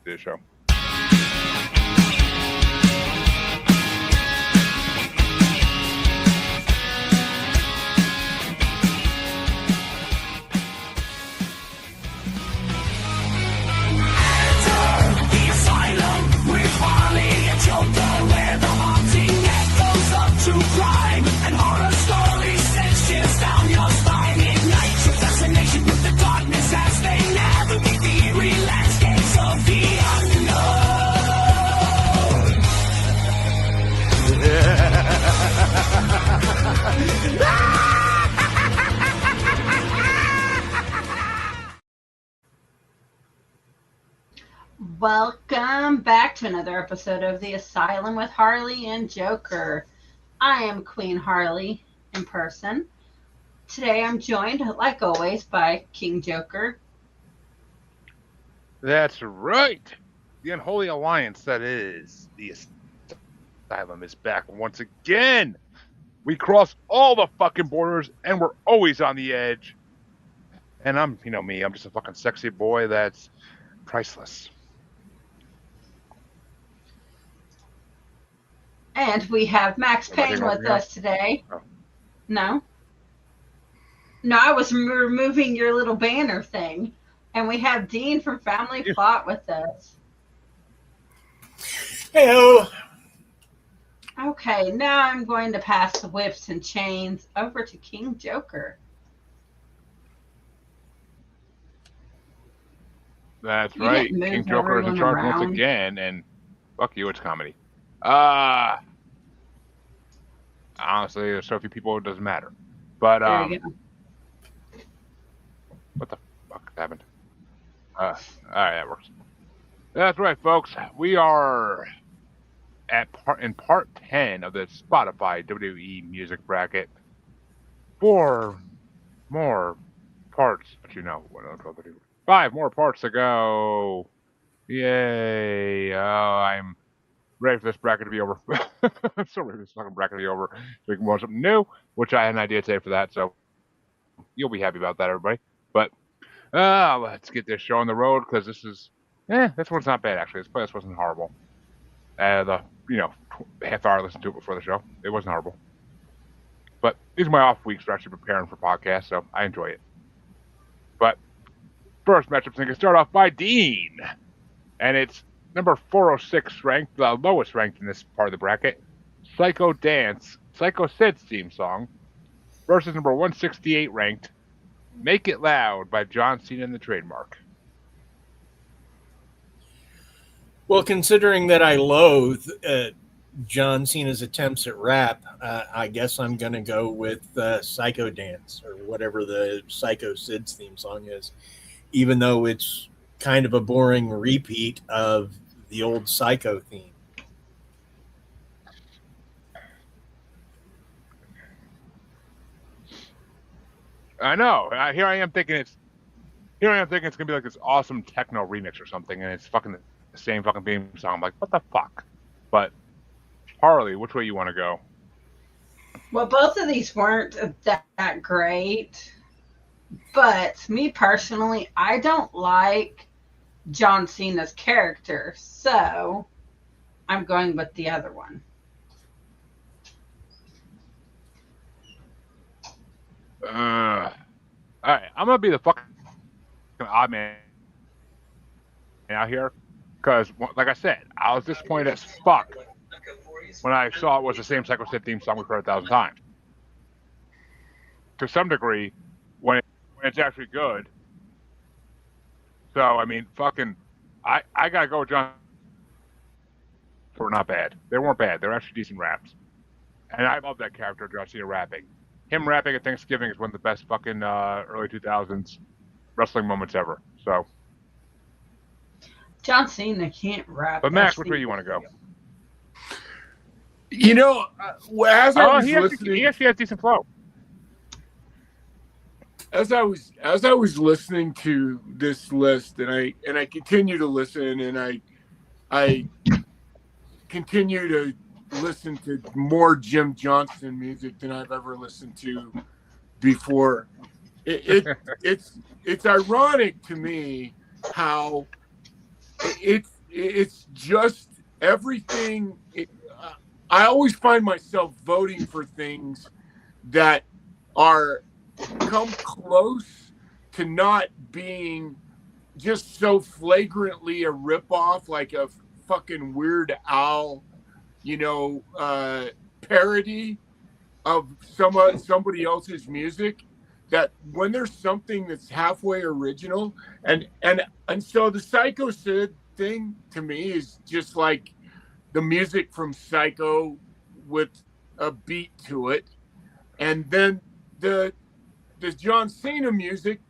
to the show. Welcome back to another episode of The Asylum with Harley and Joker. I am Queen Harley in person. Today I'm joined, like always, by King Joker. That's right. The unholy alliance that is the Asylum is back once again. We crossed all the fucking borders and we're always on the edge. And I'm just a fucking sexy boy that's priceless. And we have Max Payne with us today. Oh. No, I was removing your little banner thing. And we have Dean from Family Plot with us. Hello. Okay, now I'm going to pass the whips and chains over to King Joker. That's right. King Joker is in charge once again, and fuck you, it's comedy. Honestly, there's so few people it doesn't matter. But there you go. What the fuck happened? All right, that works. That's right, folks. We are in part 10 of the Spotify WWE music bracket. 4 more parts, but 5 more parts to go. Yay! Oh, I'm ready for this bracket to be over. I'm so ready for this fucking bracket to be over so we can watch something new, which I had an idea today for that, so you'll be happy about that, everybody. But let's get this show on the road, because this one's not bad, actually. This wasn't horrible. The half hour I listened to it before the show, it wasn't horrible. But these are my off weeks for actually preparing for podcasts, so I enjoy it. But first matchup, I can start off by Dean, and it's number 406 ranked, the lowest ranked in this part of the bracket, Psycho Sid's theme song, versus number 168 ranked, Make It Loud by John Cena and the Trademark. Well, considering that I loathe John Cena's attempts at rap, I guess I'm going to go with Psycho Dance, or whatever the Psycho Sid's theme song is, even though it's kind of a boring repeat of the old Psycho theme. I know. Here I am thinking it's gonna be like this awesome techno remix or something, and it's fucking the same fucking theme song. I'm like, what the fuck? But Harley, which way you want to go? Well, both of these weren't that great, but me personally, I don't like John Cena's character, so I'm going with the other one. All right, I'm gonna be the fucking odd man out here, because, like I said, I was disappointed as fuck when I saw it was the same Psycho Sid theme song we've heard 1,000 times. To some degree, when it's actually good. So I mean, fucking, I gotta go with John. They were not bad. They weren't bad. They were actually decent raps, and I love that character, John Cena rapping. Him rapping at Thanksgiving is one of the best fucking early 2000s wrestling moments ever. So, John Cena can't rap. But Max, which way you want to go? As I was listening, he actually has decent flow. As I was listening to this list, and I continue to listen, and I continue to listen to more Jim Johnston music than I've ever listened to before. It's ironic to me how it's just everything. I always find myself voting for things that are come close to not being just so flagrantly a ripoff, like a fucking Weird Al, parody of somebody else's music. That when there's something that's halfway original, and so the Psycho Sid thing to me is just like the music from Psycho with a beat to it, and then the John Cena music.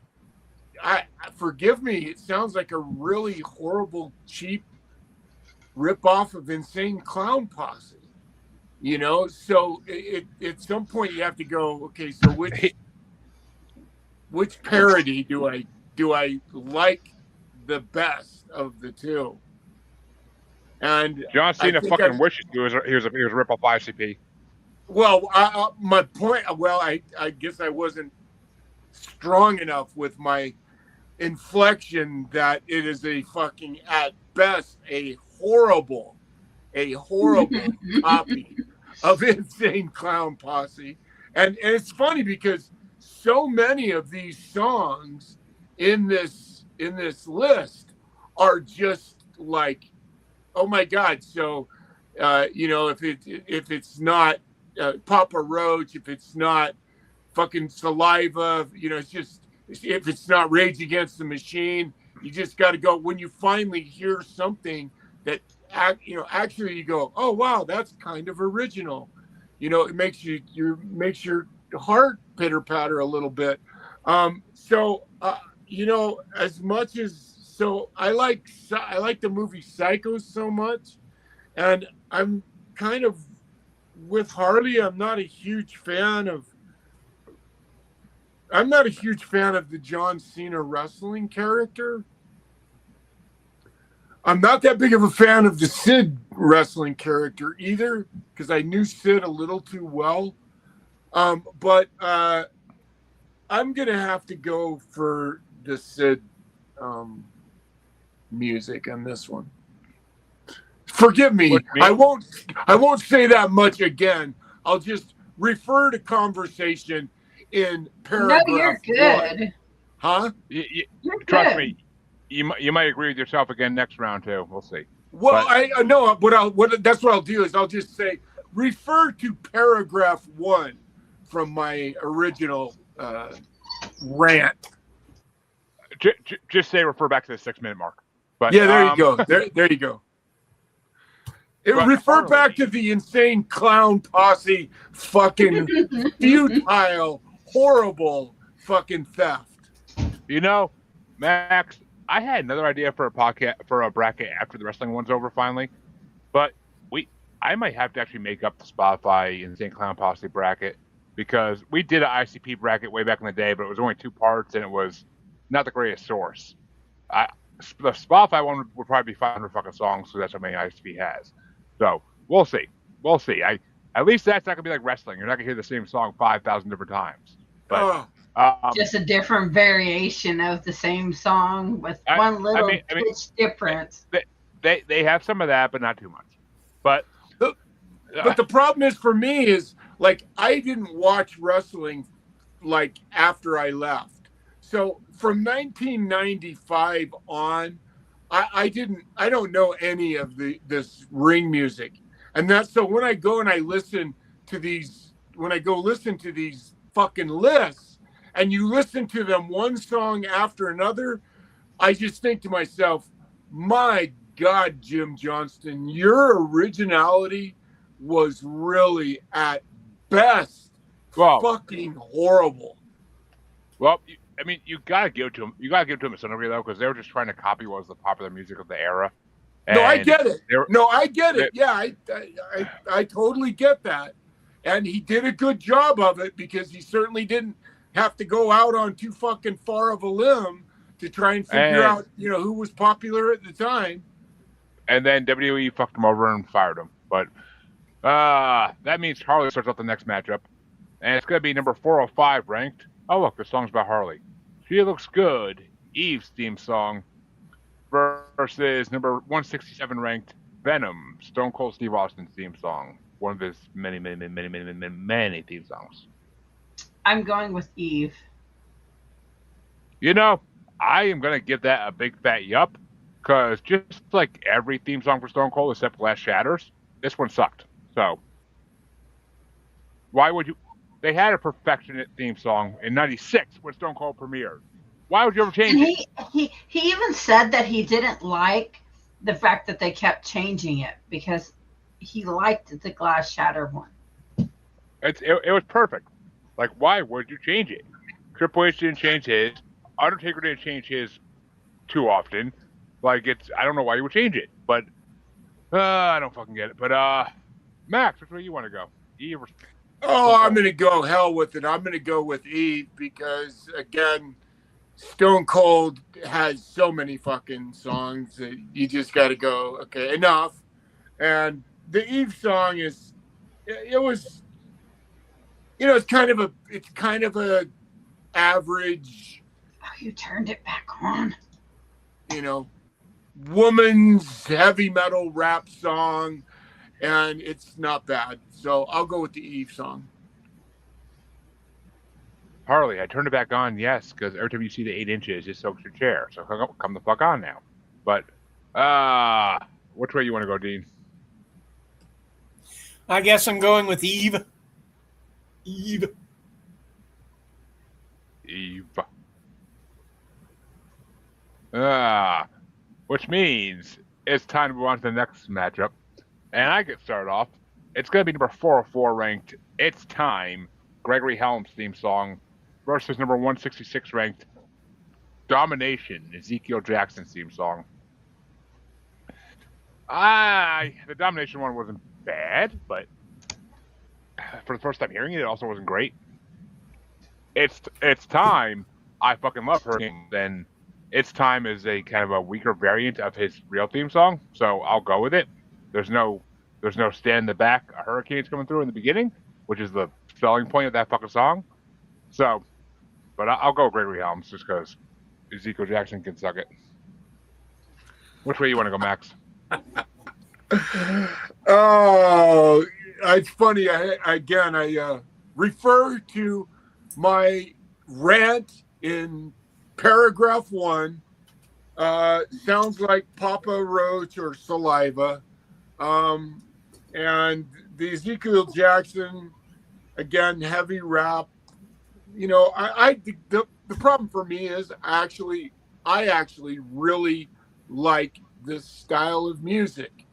I forgive me, it sounds like a really horrible, cheap rip off of Insane Clown Posse. So at some point you have to go, okay, so which parody do I like the best of the two? And John Cena fucking wishes he was a rip off ICP. Well, my point. Well, I guess I wasn't strong enough with my inflection that it is a fucking, at best, a horrible copy of Insane Clown Posse. And it's funny because so many of these songs in this list are just like, oh my God. So if it's not Papa Roach, if it's not fucking Saliva, it's just, if it's not Rage Against the Machine, you just got to go. When you finally hear something that actually you go, oh wow, that's kind of original. It makes makes your heart pitter patter a little bit. As much as I like the movie Psycho so much, and I'm kind of with Harley. I'm not a huge fan of the John Cena wrestling character. I'm not that big of a fan of the Sid wrestling character either, because I knew Sid a little too well. But I'm going to have to go for the Sid music on this one. Forgive me. I won't say that much again. I'll just refer to conversation in paragraph. No, you're good. One. Huh? You're Trust good. me, you might agree with yourself again next round too. We'll see. Well, I know that's what I'll do is I'll just say refer to paragraph 1 from my original rant. Just say refer back to the 6-minute mark. But yeah, there you go. There you go. Refer back to the Insane Clown Posse fucking futile, horrible fucking theft. Max, I had another idea for a podcast, for a bracket after the wrestling one's over finally, but I might have to actually make up the Spotify Insane Clown Posse bracket, because we did an ICP bracket way back in the day, but it was only 2 parts and it was not the greatest source. The Spotify one would probably be 500 fucking songs, so that's how many ICP has. So we'll see. At least that's not gonna be like wrestling. You're not gonna hear the same song 5,000 different times. But just a different variation of the same song with one little pitch difference. They have some of that, but not too much. But the problem is for me is like I didn't watch wrestling like after I left. So from 1995 on, I don't know any of this ring music, and that's so when I go and I listen to these fucking lists, and you listen to them one song after another, I just think to myself, my God, Jim Johnston, your originality was really at best fucking horrible. Well, you gotta give it to them. You gotta give it to them to some degree though, because they were just trying to copy what was the popular music of the era. No, I get it. I get it. Yeah, I totally get that. And he did a good job of it, because he certainly didn't have to go out on too fucking far of a limb to try and figure out, who was popular at the time. And then WWE fucked him over and fired him. But that means Harley starts out the next matchup, and it's gonna be number 405 ranked. Oh look, the song's about Harley. She Looks Good, Eve's theme song, versus number 167 ranked Venom, Stone Cold Steve Austin's theme song, one of his many theme songs. I'm going with Eve. You know, I am gonna give that a big fat yup, because just like every theme song for Stone Cold except Glass Shatters, this one sucked. So why would you? They had a perfectionate theme song in '96 when Stone Cold premiered. Why would you ever change And it? he even said that he didn't like the fact that they kept changing it because he liked the Glass Shatter one. It was perfect. Like, why would you change it? Triple H didn't change his. Undertaker didn't change his too often. Like, I don't know why you would change it, but I don't fucking get it. But Max, which way you want to go? Eve or Oh, I'm gonna go hell with it. I'm gonna go with Eve because again, Stone Cold has so many fucking songs that you just got to go. Okay, enough. And the Eve song is, it was, it's kind of a average. Oh, you turned it back on. Woman's heavy metal rap song, and it's not bad. So I'll go with the Eve song. Harley, I turned it back on, yes, because every time you see the 8 inches, it soaks your chair. So come the fuck on now. But which way you want to go, Dean? I guess I'm going with Eve. Eve. Which means it's time to move on to the next matchup. And I get started off. It's going to be number 404 ranked It's Time, Gregory Helms theme song, versus number 166 ranked Domination, Ezekiel Jackson's theme song. The Domination one wasn't bad, but for the first time hearing it, it also wasn't great. It's Time. I fucking love Hurricane. Then It's Time is a kind of a weaker variant of his real theme song, so I'll go with it. There's no stand in the back, a hurricane's coming through in the beginning, which is the selling point of that fucking song. So, but I'll go Gregory Helms just because Ezekiel Jackson can suck it. Which way you want to go, Max? Oh, it's funny. I refer to my rant in paragraph 1. Sounds like Papa Roach or Saliva. And the Ezekiel Jackson, again, heavy rap. The problem for me is I actually really like this style of music.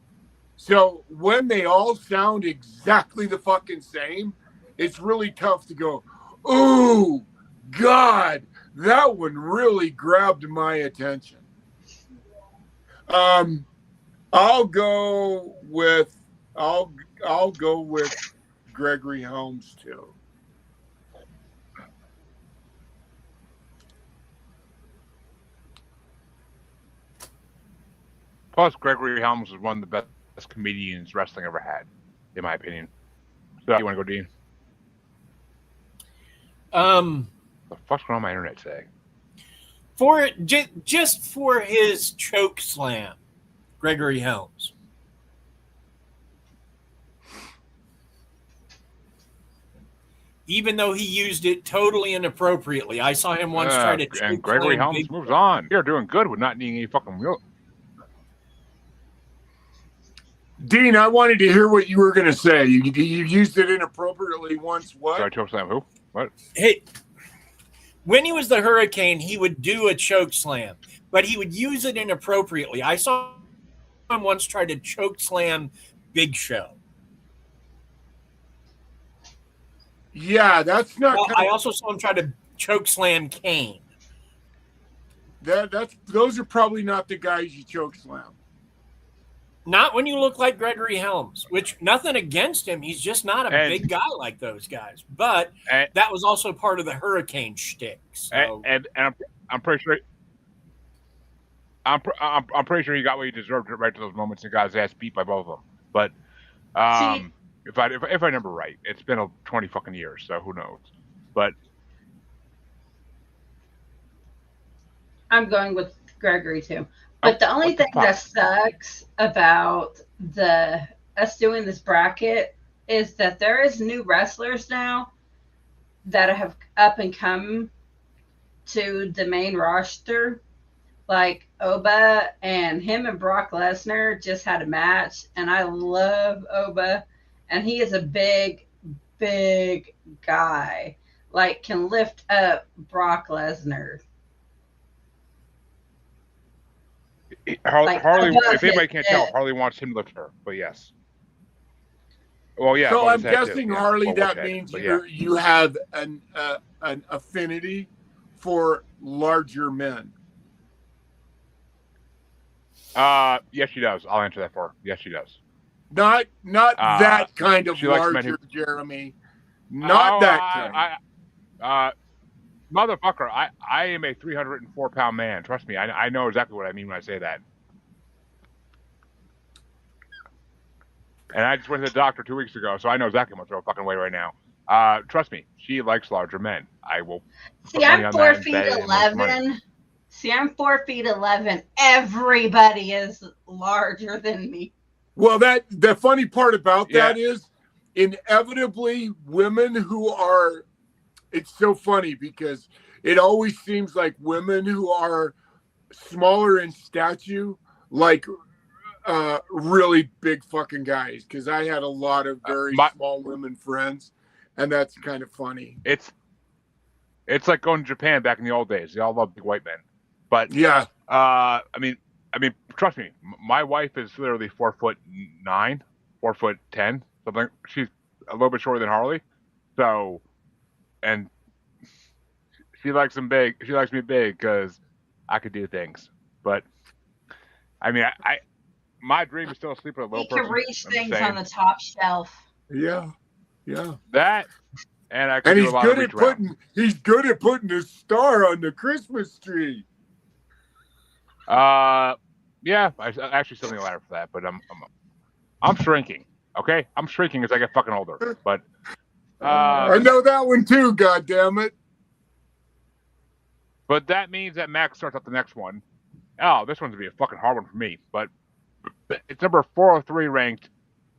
So when they all sound exactly the fucking same, it's really tough to go, ooh, God, that one really grabbed my attention. I'll go with Gregory Helms too. Plus, Gregory Helms was one of the best comedians wrestling ever had, in my opinion. So, you want to go, Dean? The fuck's going on my internet today? Just for his choke slam, Gregory Helms. Even though he used it totally inappropriately, I saw him once try to choke slam. And Gregory Helms moves on. You're doing good with not needing any fucking real. Dean, I wanted to hear what you were going to say. You used it inappropriately once. What? Sorry, choke slam who? What? Hey, when he was the Hurricane, he would do a choke slam, but he would use it inappropriately. I saw him once try to choke slam Big Show. Yeah, that's not. Well, I also saw him try to choke slam Kane. Those are probably not the guys you choke slam. Not when you look like Gregory Helms, which nothing against him. He's just not a big guy like those guys. But that was also part of the Hurricane shtick. So. And I'm pretty sure. I'm pretty sure he got what he deserved right to those moments and got his ass beat by both of them. But if I remember right, it's been 20 fucking years, so who knows? But I'm going with Gregory too. But the only what the thing that fuck? sucks about us doing this bracket is that there is new wrestlers now that have up and come to the main roster. Like Oba and him and Brock Lesnar just had a match, and I love Oba, and he is a big, big guy. Like can lift up Brock Lesnar. Like Harley, above if his anybody can't tell, head. Harley wants him to lift her. But yes. Well, yeah, So above I'm his head too. guessing, Yeah, Harley, above which that head? means But yeah. you have an affinity for larger men. Yes, she does. I'll answer that for her. Yes, she does. Not that kind of She likes men who. larger, Jeremy. Not Oh, that kind. Motherfucker! I am a 304-pound man. Trust me, I know exactly what I mean when I say that. And I just went to the doctor 2 weeks ago, so I know exactly how much I fucking weigh right now. Trust me, she likes larger men. I will See, put money I'm on four that and feet bet it and win some money. 11. See, I'm 4'11". Everybody is larger than me. Well, the funny part about Yeah. that is inevitably women who are, it's so funny because it always seems like women who are smaller in stature, like really big fucking guys. Because I had a lot of very small women friends, and that's kind of funny. It's like going to Japan back in the old days. They all love big white men. But yeah, I mean, trust me, my wife is literally 4'9", 4'10", something. She's a little bit shorter than Harley, so, and she likes them big. She likes me big because I could do things. But I mean, my dream is still to sleep with a little He can person. reach things on the top shelf. yeah. That, and I can And do he's a lot good of at reach around. he's good at putting a star on the Christmas tree. Yeah, I actually still need a ladder for that, but I'm shrinking. Okay, I'm shrinking as I get fucking older. But I know that one too. God damn it! But that means that Max starts up the next one. Oh, this one's gonna be a fucking hard one for me. But it's number 403 ranked.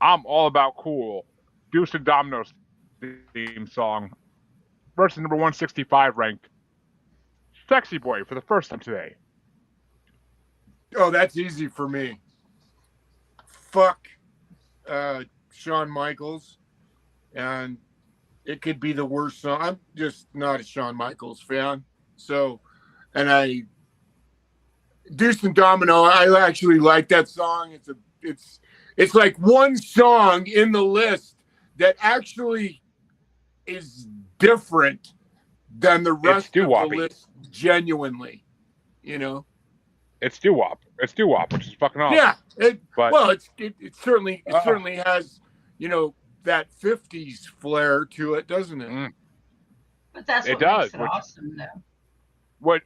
I'm all about cool. Deuce and Domino's theme song versus number 165 ranked. Sexy Boy for the first time today. Oh, that's easy for me. Fuck Shawn Michaels, and it could be the worst song. I'm just not a Shawn Michaels fan. So, and Deuce and Domino, I actually like that song. It's like one song in the list that actually is different than the rest of the list. Genuinely, you know. It's doo-wop. It's doo-wop, which is fucking awesome. Yeah, it certainly has, you know, that 50s flair to it, doesn't it? Mm. But that's what makes it awesome, though. What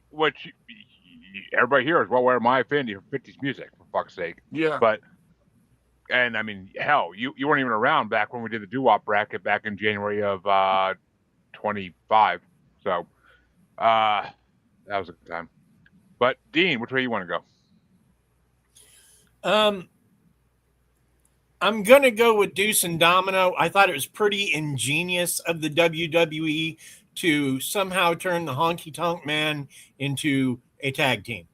everybody here is well aware of my affinity for 50s music, for fuck's sake. Yeah. But, and I mean, hell, you weren't even around back when we did the doo-wop bracket back in January of 25. So, that was a good time. But Dean, which way you want to go? I'm going to go with Deuce and Domino. I thought it was pretty ingenious of the WWE to somehow turn the Honky Tonk Man into a tag team.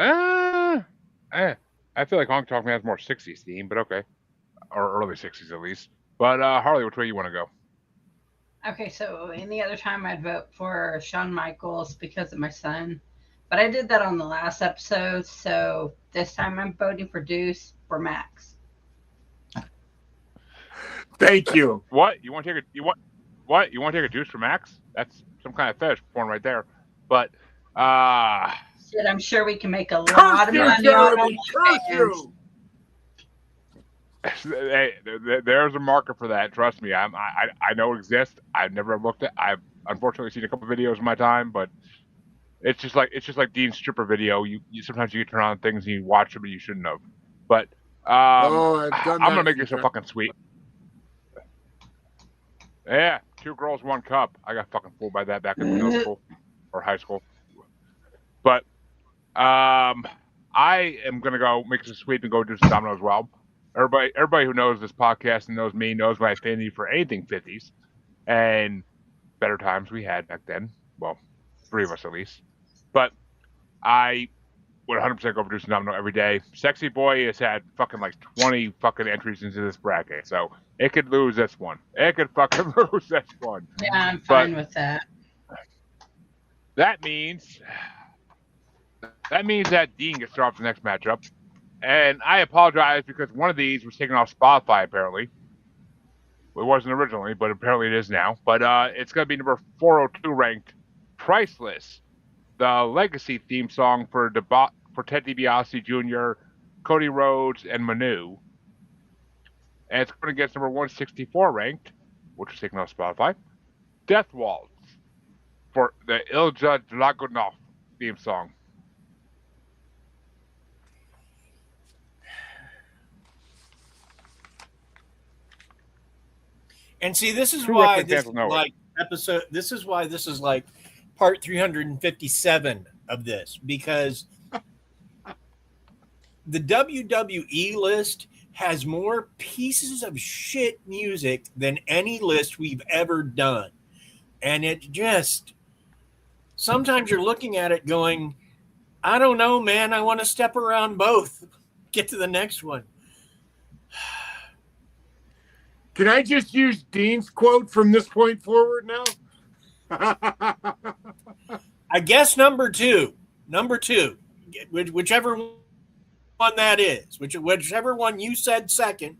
I feel like Honky Tonk Man has more 60s theme, but okay. Or early 60s at least. But Harley, which way you want to go? Okay, so any other time I'd vote for Shawn Michaels because of my son. But I did that on the last episode, so this time I'm voting for Deuce for Max. Thank you. What? You want to take a Deuce for Max? That's some kind of fetish porn right there. But shit, I'm sure we can make a lot of money on OnlyFans. Hey, there's a market for that. Trust me, I know it exists. I've never looked at. I've unfortunately seen a couple videos in my time, but it's just like Dean's stripper video. You sometimes you can turn on things and you watch them and you shouldn't have. But I'm gonna make this a fucking sweet. Yeah, 2 girls, 1 cup. I got fucking fooled by that back in middle school or high school. But I am gonna go make some sweep and go do some domino as well. Everybody who knows this podcast and knows me knows my affinity for anything 50s and better times we had back then. Well, three of us at least. But I would 100% go for Deuce and Domino every day. Sexy Boy has had fucking like 20 fucking entries into this bracket, so it could lose this one. It could fucking lose this one. Yeah, I'm fine with that. That means that Dean gets started off the next matchup. And I apologize because one of these was taken off Spotify apparently. It wasn't originally, but apparently it is now. But it's going to be number 402 ranked Priceless, the legacy theme song for Ted DiBiase Jr., Cody Rhodes, and Manu. And it's going against number 164 ranked, which is taken off Spotify, Death Waltz for the Ilja Dragunov theme song. And see, this is why this is like episode. This is why this is like part 357 of this, because the WWE list has more pieces of shit music than any list we've ever done. And it just, sometimes you're looking at it going, I don't know, man. I want to step around both. Get to the next one. Can I just use Dean's quote from this point forward now? I guess number two, whichever one that is, whichever one you said second,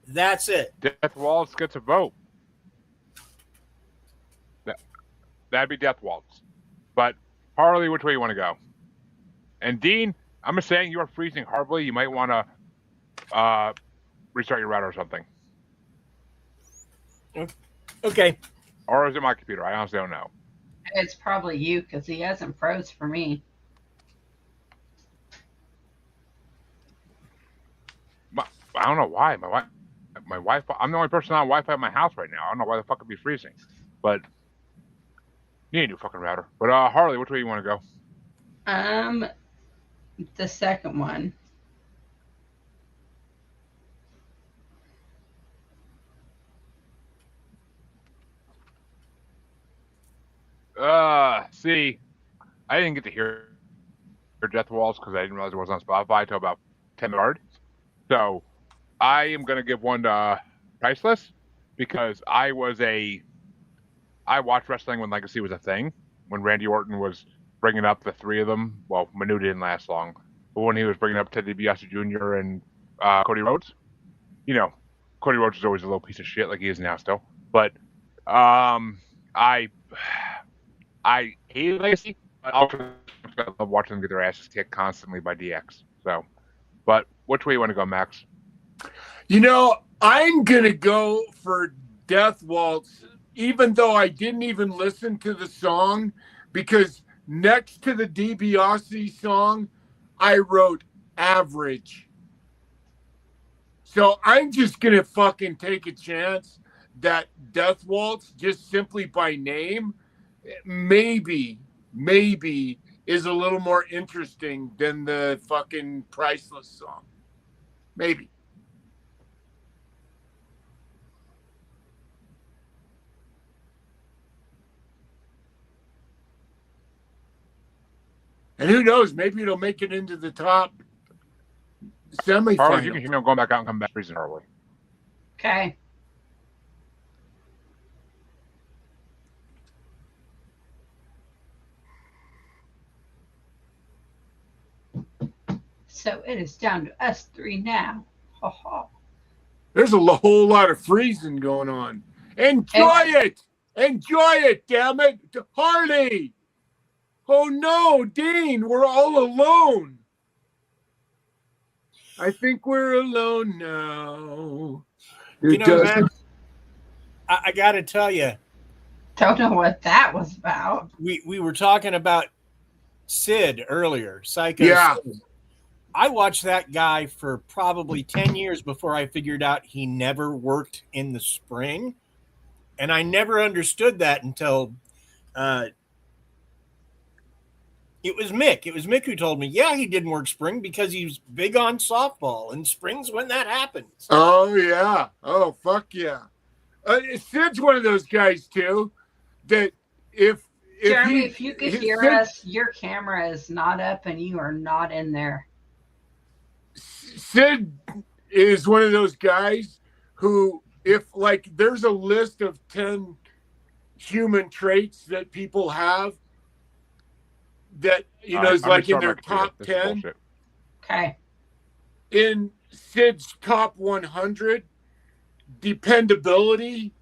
that's it. Death Waltz gets a vote. That'd be Death Waltz. But Harley, which way you want to go? And Dean, I'm just saying you are freezing horribly. You might want to restart your router or something. Okay. Or is it my computer? I honestly don't know. It's probably you because he hasn't froze for me. I don't know why. My Wi-Fi. I'm the only person on Wi-Fi at my house right now. I don't know why the fuck it'd be freezing. But you need a new fucking router. But Harley, which way you want to go? The second one. See, I didn't get to hear Death Waltz because I didn't realize it was on Spotify until about 10 minutes. So I am going to give one to Priceless because I watched wrestling when Legacy was a thing, when Randy Orton was bringing up the three of them. Well, Manu didn't last long, but when he was bringing up Ted DiBiase Jr. and Cody Rhodes, you know, Cody Rhodes is always a little piece of shit like he is now still. But I hate Legacy, but also I love watching them get their asses kicked constantly by DX. So, but which way you want to go, Max? You know, I'm going to go for Death Waltz, even though I didn't even listen to the song, because next to the DiBiase song, I wrote average. So I'm just going to fucking take a chance that Death Waltz, just simply by name, maybe is a little more interesting than the fucking Priceless song. Maybe. And who knows? Maybe it'll make it into the top semifinal. Harley, you can hear him going back out and come back freezing early. Okay. So it is down to us three now. Ha ha. There's a whole lot of freezing going on. Enjoy it! Enjoy it, damn it! Harley! Oh no, Dean, we're all alone. I think we're alone now. You know, Max, I got to tell you. Don't know what that was about. We were talking about Sid earlier, Psycho yeah. Sid. I watched that guy for probably 10 years before I figured out he never worked in the spring. And I never understood that until It was Mick. It was Mick who told me, yeah, he didn't work spring because he was big on softball, and spring's when that happens. Oh, yeah. Oh, fuck yeah. Sid's one of those guys, too, that if Jeremy, he, if you could he- hear Sid, us, your camera is not up and you are not in there. Sid is one of those guys who, if like there's a list of 10 human traits that people have that, is like in their top 10, Okay. in Sid's top 100, dependability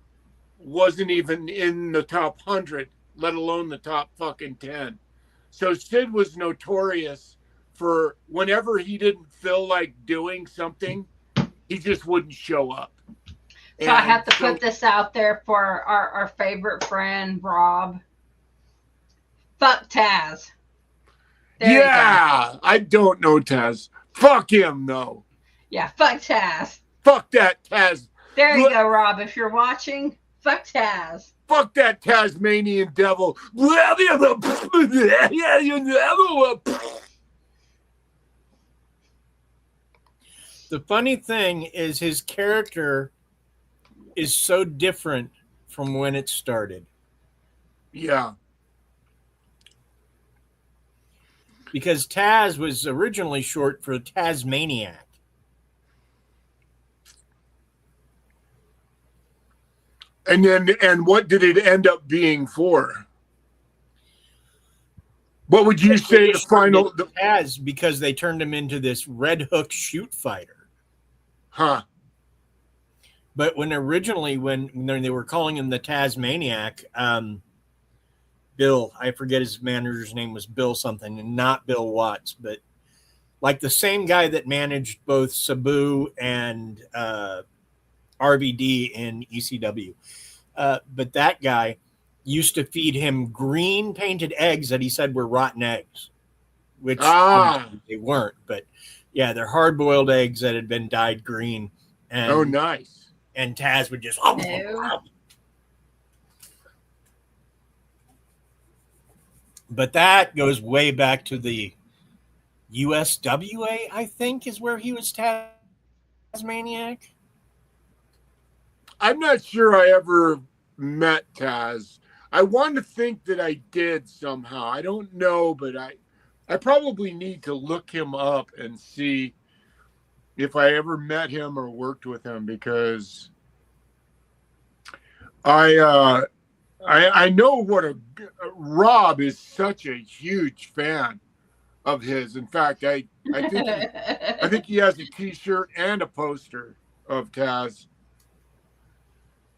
wasn't even in the top 100, let alone the top fucking 10. So Sid was notorious for whenever he didn't feel like doing something, he just wouldn't show up. So I have to put this out there for our favorite friend, Rob. Fuck Taz. There Yeah, I don't know Taz. Fuck him, though. Yeah, fuck Taz. Fuck that Taz. There you go, Rob. If you're watching, fuck Taz. Fuck that Tasmanian devil. The funny thing is his character is so different from when it started. Yeah. Because Taz was originally short for Tasmaniac. And what did it end up being for? What would you say the final? Taz, because they turned him into this Red Hook shoot fighter. Huh. But when they were calling him the Tasmaniac, Bill, I forget his manager's name was Bill something, and not Bill Watts, but like the same guy that managed both Sabu and RVD in ECW. But that guy used to feed him green painted eggs that he said were rotten eggs, which they weren't. But yeah, they're hard boiled eggs that had been dyed green. And, oh, nice. And Taz would just. But that goes way back to the USWA, I think, is where he was Tasmaniac. I'm not sure I ever met Taz. I want to think that I did somehow. I don't know, but I probably need to look him up and see if I ever met him or worked with him, because I know what Rob is such a huge fan of his. In fact, I think he has a T-shirt and a poster of Taz.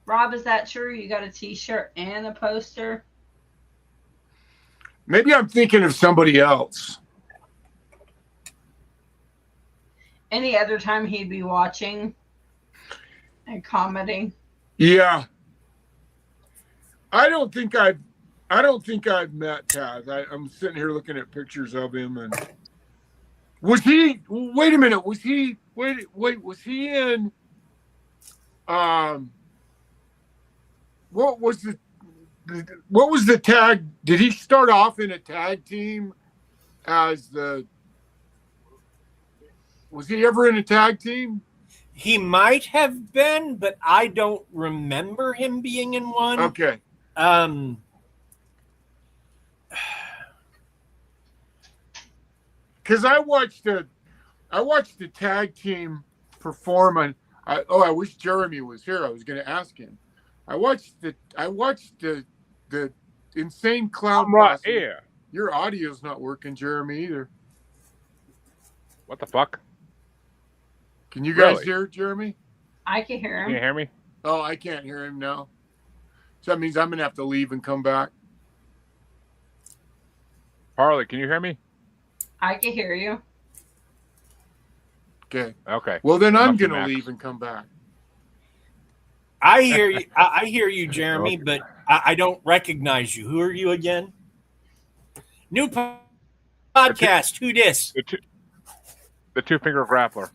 Rob, is that true? You got a T-shirt and a poster? Maybe I'm thinking of somebody else. Any other time he'd be watching and commenting? Yeah. I don't think I've met Taz. I'm sitting here looking at pictures of him, and was he? Wait a minute. Was he? Wait. Was he in? What was the tag? Did he start off in a tag team as the? Was he ever in a tag team? He might have been, but I don't remember him being in one. Okay. Because I watched the tag team perform, and I wish Jeremy was here. I was going to ask him. I watched the Insane Clown. I'm right here. Your audio's not working, Jeremy, either. What the fuck? Can you guys hear Jeremy? I can hear him. Can you hear me? Oh, I can't hear him now. So that means I'm going to have to leave and come back. Harley, can you hear me? I can hear you. Okay. Okay. Well, then I'm going to leave and come back. I hear you. I hear you, Jeremy, but I don't recognize you. Who are you again? New podcast. Who dis? The two-finger grappler.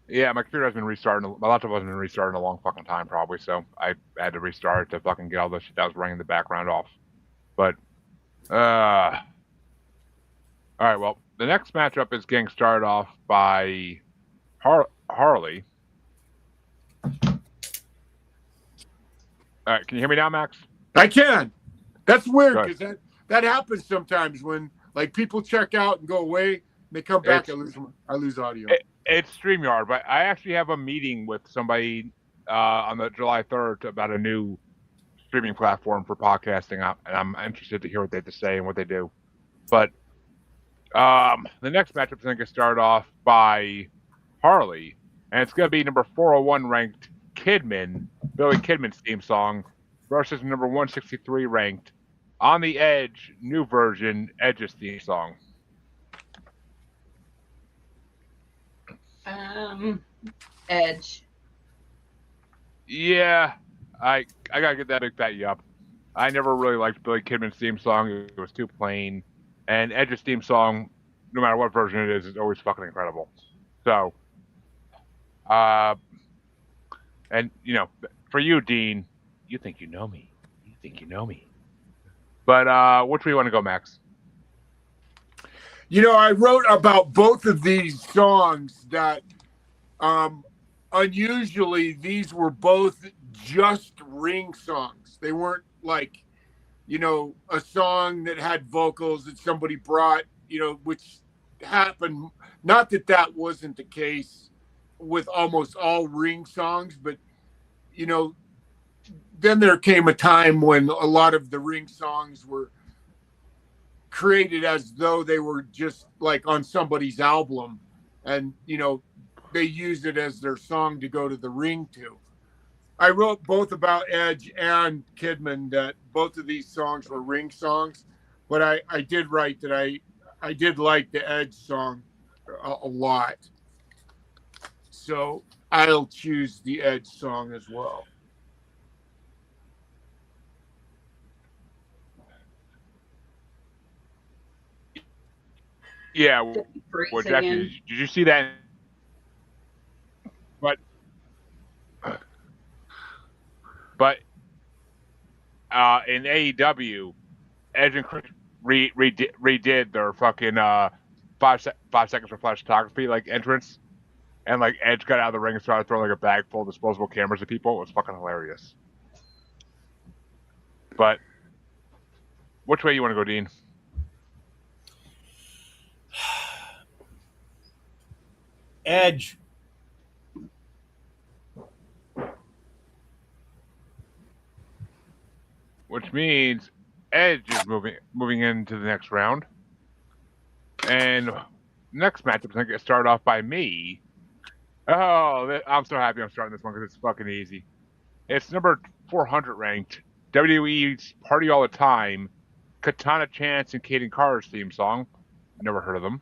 Yeah, my computer has been restarting. My laptop hasn't been restarting in a long fucking time, probably. So I had to restart to fucking get all the shit that was running in the background off. But, all right. Well, the next matchup is getting started off by Harley. All right, can you hear me now, Max? I can. That's weird Good. because that happens sometimes when like people check out and go away, and they come back. I lose audio. It's StreamYard, but I actually have a meeting with somebody on the July 3rd about a new streaming platform for podcasting, and I'm interested to hear what they have to say and what they do. But the next matchup is going to get started off by Harley, and it's going to be number 401 ranked Billy Kidman's theme song, versus number 163 ranked On the Edge, new version, Edge's theme song. Edge. Yeah, I gotta get that big fat yup. I never really liked Billy Kidman's theme song. It was too plain. And Edge's theme song, no matter what version it is always fucking incredible. So, and for you, Dean, you think you know me. You think you know me. But which way you want to go, Max? I wrote about both of these songs that unusually these were both just ring songs. They weren't like, a song that had vocals that somebody brought, which happened. Not that wasn't the case with almost all ring songs, but, then there came a time when a lot of the ring songs were created as though they were just like on somebody's album, and they used it as their song to go to the ring to. I wrote both about Edge and Kidman that both of these songs were ring songs, but I did write that I did like the Edge song a lot, so I'll choose the Edge song as well. Yeah, which actually, did you see that? But in AEW, Edge and Chris redid their fucking 5 seconds for flash photography like entrance, and like Edge got out of the ring and started throwing like a bag full of disposable cameras at people. It was fucking hilarious. But which way you want to go, Dean? Edge. Which means Edge is moving into the next round. And next matchup is going to get started off by me. Oh, I'm so happy I'm starting this one because it's fucking easy. It's number 400 ranked WWE's Party All the Time, Katana Chance and Kaden Carter's theme song. Never heard of them.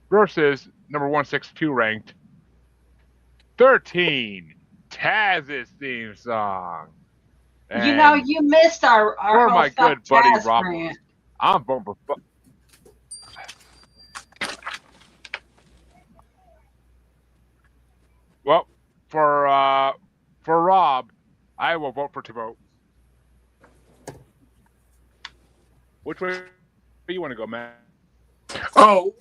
Versus number 162 ranked 13, Taz's theme song. And you missed our for my good buddy Taz Rob. rant. I'm voting for. Well, for Rob, I will vote for Tavote. Which way do you want to go, Matt? Oh,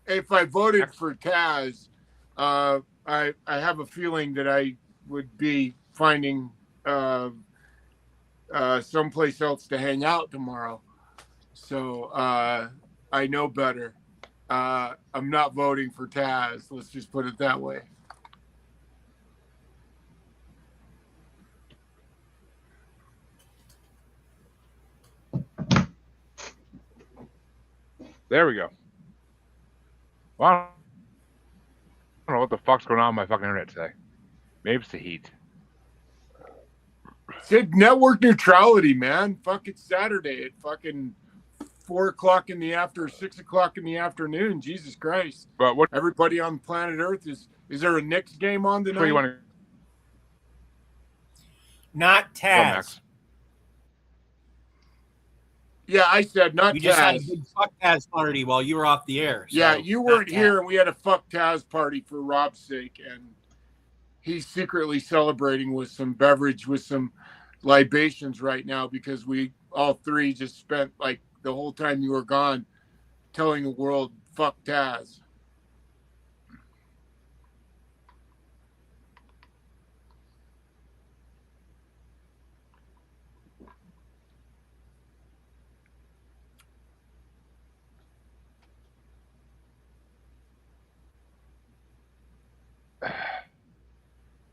if I voted for Taz, I have a feeling that I would be finding someplace else to hang out tomorrow. So I know better. I'm not voting for Taz. Let's just put it that way. There we go. Well, I don't know what the fuck's going on with my fucking internet today. Maybe it's the heat. It's network neutrality, man. Fuck, it's Saturday at fucking 4 o'clock in the 6 o'clock in the afternoon. Jesus Christ. But what Everybody on planet Earth is there a Knicks game on tonight? way you want to Not go, Taz. Max? Yeah, I said not We just had a Taz. big fuck Taz party while you were off the air. So Yeah, you not weren't Taz. here, and we had a fuck Taz party for Rob's sake, and he's secretly celebrating with some beverage, with some libations right now because we all three just spent like the whole time you were gone telling the world fuck Taz.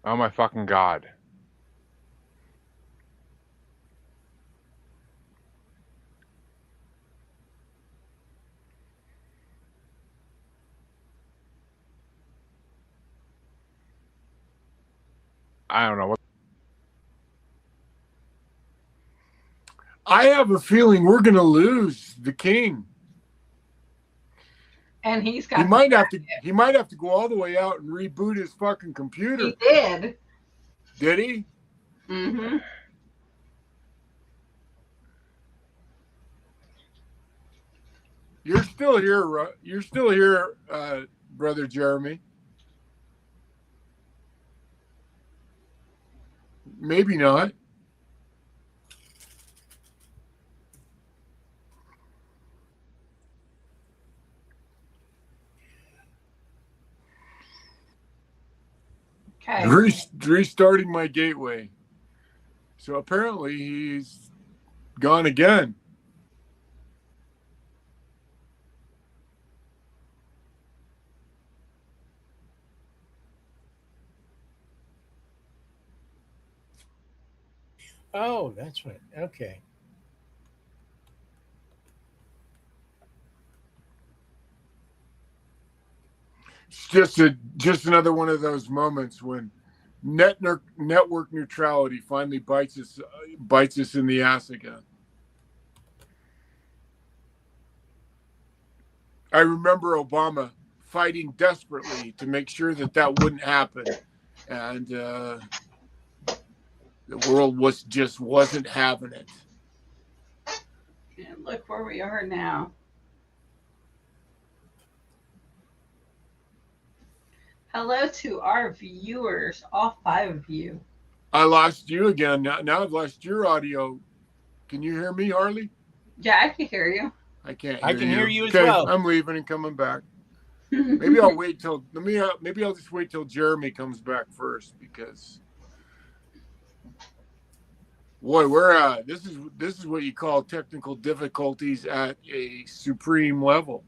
Oh my fucking god. I don't know what. I have a feeling we're gonna lose the king. And he's got. He might have to. He might have to go all the way out and reboot his fucking computer. He did. Did he? Mm-hmm. You're still here. You're still here, brother Jeremy. Maybe not. Okay. Restarting my gateway. So apparently he's gone again. Oh, that's right. Okay. It's just another one of those moments when network neutrality finally bites us in the ass again. I remember Obama fighting desperately to make sure that wouldn't happen, and the world wasn't having it. And look where we are now. Hello to our viewers, all 5 of you. I lost you again. Now I've lost your audio. Can you hear me, Harley? Yeah, I can hear you. I can't. I can hear you as okay, well. I'm leaving and coming back. Maybe I'll wait till maybe I'll just wait till Jeremy comes back first because boy, we're this is what you call technical difficulties at a supreme level.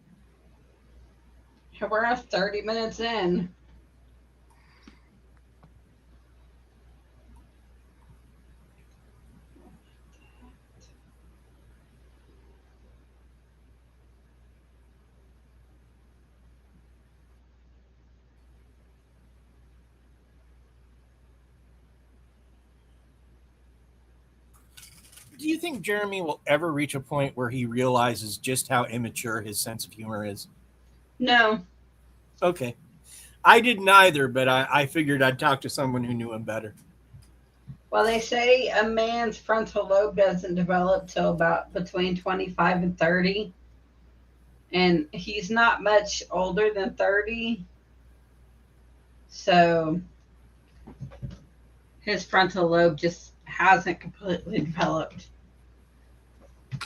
We're 30 minutes in. Do you think Jeremy will ever reach a point where he realizes just how immature his sense of humor is? No. Okay. I didn't either, but I figured I'd talk to someone who knew him better. Well, they say a man's frontal lobe doesn't develop till about between 25 and 30. And he's not much older than 30. So his frontal lobe just hasn't completely developed.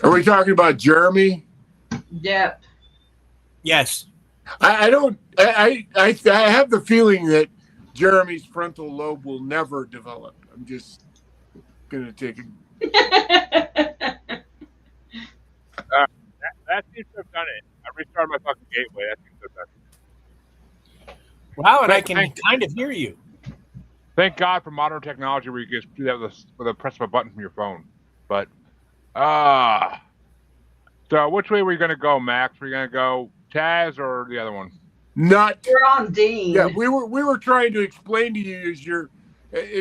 Are we talking about Jeremy? Yep. Yes. I don't. I have the feeling that Jeremy's frontal lobe will never develop. I'm just gonna take it. That seems to have done it. I restarted my fucking gateway. That seems to have done it. Wow, and I can kind of hear you. Thank God for modern technology where you can just do that with a press of a button from your phone. But so which way were you gonna go, Max? Were you gonna go Taz or the other one? Not. You're on Dean. Yeah, we were trying to explain to you as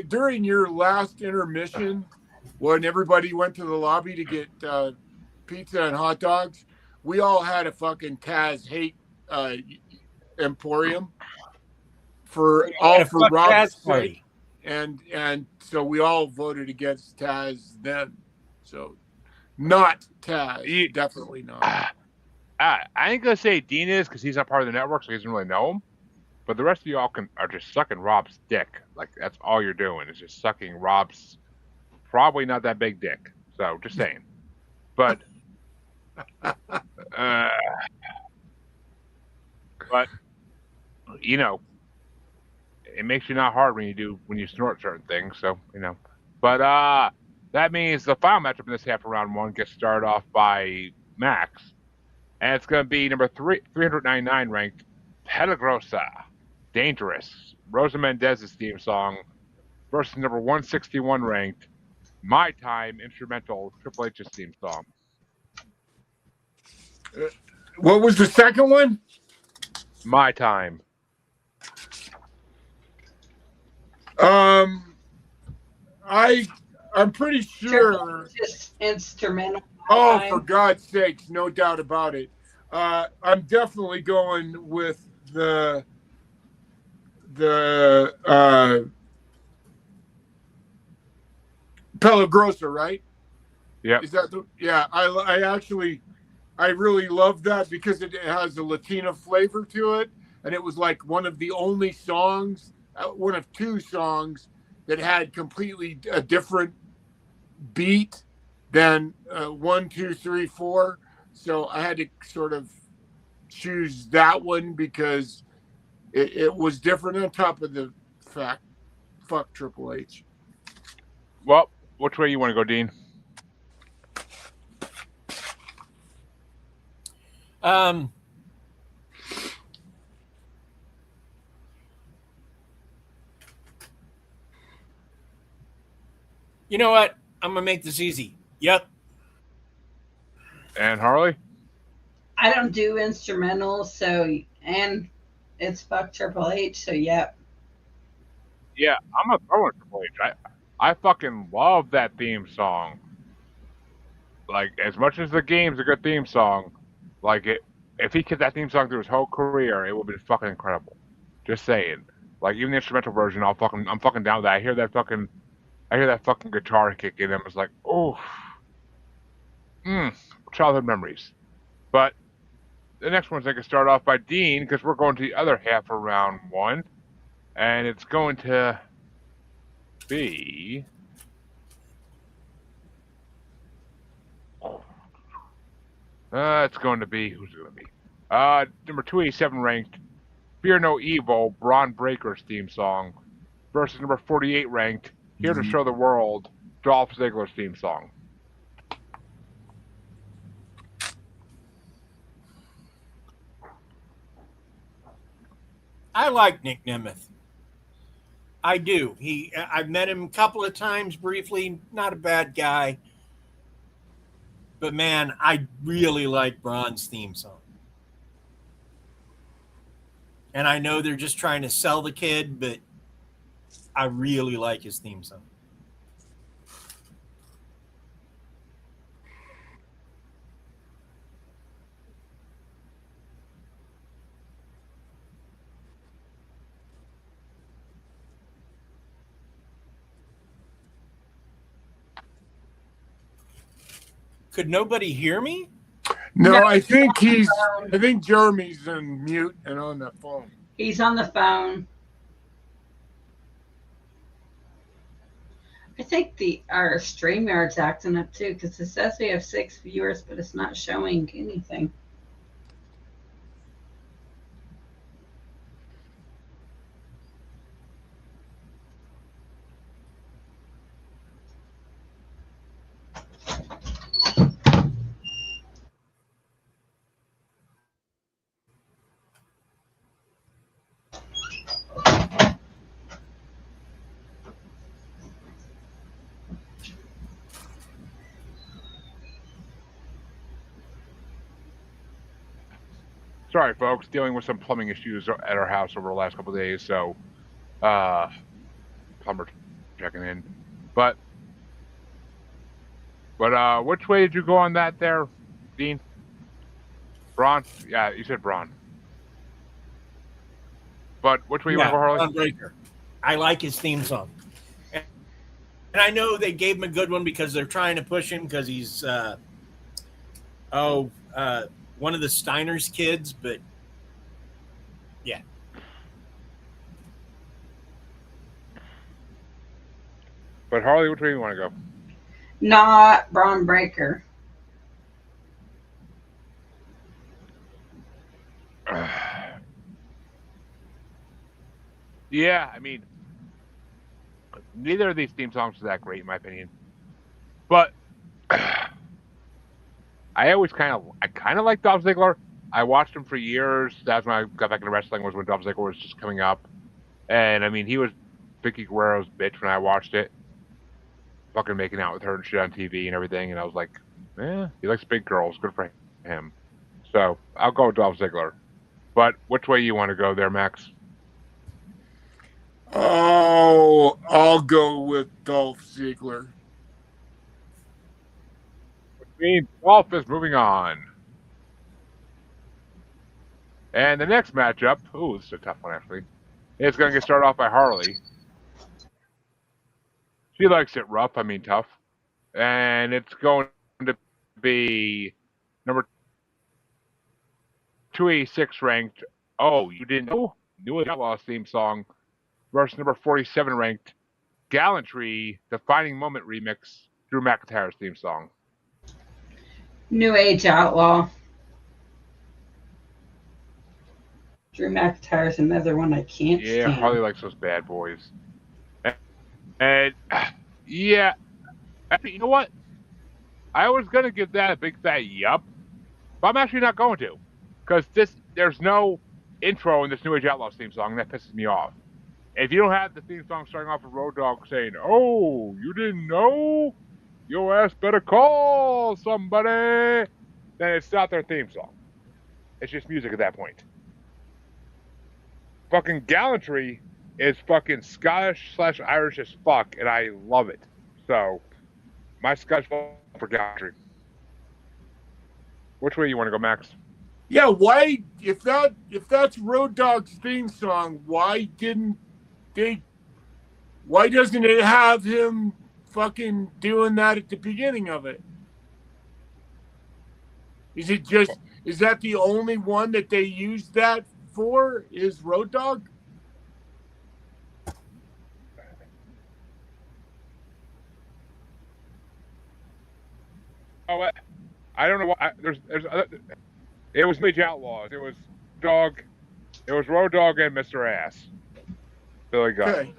during your last intermission when everybody went to the lobby to get pizza and hot dogs. We all had a fucking Taz hate emporium for Rob's sake, and so we all voted against Taz then. So not Taz. Definitely not. I ain't gonna say Dean is because he's not part of the network, so he doesn't really know him. But the rest of y'all are just sucking Rob's dick. Like that's all you're doing is just sucking Rob's probably not that big dick. So just saying. But but you know, it makes you not hard when you snort certain things. So you know, but that means the final matchup in this half of round one gets started off by Max, and it's going to be number 399 ranked Pelagrosa, Dangerous, Rosa Mendez's theme song versus number 161 ranked My Time instrumental Triple H's theme song. What was the second one? My Time. I'm pretty sure. Just instrumental. Oh, for God's sakes, no doubt about it. I'm definitely going with the Pelagrosa, right? Yeah. Is that I really love that because it has a Latina flavor to it, and it was like one of the only songs, one of two songs that had completely a different beat than 1, 2, 3, 4. So I had to sort of choose that one because it was different on top of the fact, fuck Triple H. Well, which way you want to go, Dean? You know what? I'm going to make this easy. Yep. And Harley? I don't do instrumentals, and it's fuck Triple H, so yep. Yeah, I'm a throw in Triple H. I fucking love that theme song. Like, as much as the game's a good theme song, like if he kept that theme song through his whole career, it would be fucking incredible. Just saying. Like even the instrumental version, I'm fucking down with that. I hear that fucking guitar kick in, and it's like, oh, childhood memories. But the next one's going to start off by Dean because we're going to the other half of round one, and it's going to be. It's going to be who's it going to be? Number 287 ranked Fear No Evil, Braun Breaker's theme song versus number 48 ranked Here to Show the World, Dolph Ziggler's theme song. I like Nick Nemeth. I do. I've met him a couple of times briefly. Not a bad guy. But man, I really like Braun's theme song. And I know they're just trying to sell the kid, but I really like his theme song. Could nobody hear me? No, I think Jeremy's on mute and on the phone. He's on the phone. I think our StreamYard's acting up too because it says we have 6 viewers, but it's not showing anything. Sorry, folks, dealing with some plumbing issues at our house over the last couple of days, so plumber checking in. But which way did you go on that there, Dean? Braun? Yeah, you said Braun. But which way you want to go, Harley? Braun Breaker. I like his theme song. And I know they gave him a good one because they're trying to push him because he's Oh, one of the Steiner's kids, but yeah. But Harley, which way you want to go? Not Braun Breaker. Yeah, I mean, neither of these theme songs is that great in my opinion. But I kind of like Dolph Ziggler. I watched him for years. That's when I got back into wrestling. Was when Dolph Ziggler was just coming up, and I mean, he was Vicky Guerrero's bitch when I watched it, fucking making out with her and shit on TV and everything. And I was like, he likes big girls. Good for him. So I'll go with Dolph Ziggler. But which way you want to go there, Max? Oh, I'll go with Dolph Ziggler. Which means Dolph is moving on. And the next matchup, this is a tough one actually. It's going to get started off by Harley. She likes it rough, I mean tough. And it's going to be number 286 ranked. Oh, you didn't know? New Outlaws theme song versus number 47 ranked Gallantry Defining Moment remix, Drew McIntyre's theme song. New Age Outlaw. Drew McIntyre's another one I can't stand. Harley likes those bad boys. And yeah, actually, you know what? I was gonna give that a big fat yup, but I'm actually not going to, because there's no intro in this New Age Outlaws theme song, and that pisses me off. If you don't have the theme song starting off with Road Dogg saying, "Oh, you didn't know? Your ass better call somebody," then it's not their theme song. It's just music at that point. Fucking Gallantry is fucking Scottish/Irish as fuck, and I love it. So, my Scottish vote for Gallantry. Which way you want to go, Max? Yeah, why? If that's Road Dogg's theme song, why doesn't it have him fucking doing that at the beginning of it? Is that the only one that they used that for? Is Road Dogg? Oh, I don't know why. It was New Age Outlaws. It was Dog. It was Road Dogg and Mr. Ass. Billy Gunn. Okay.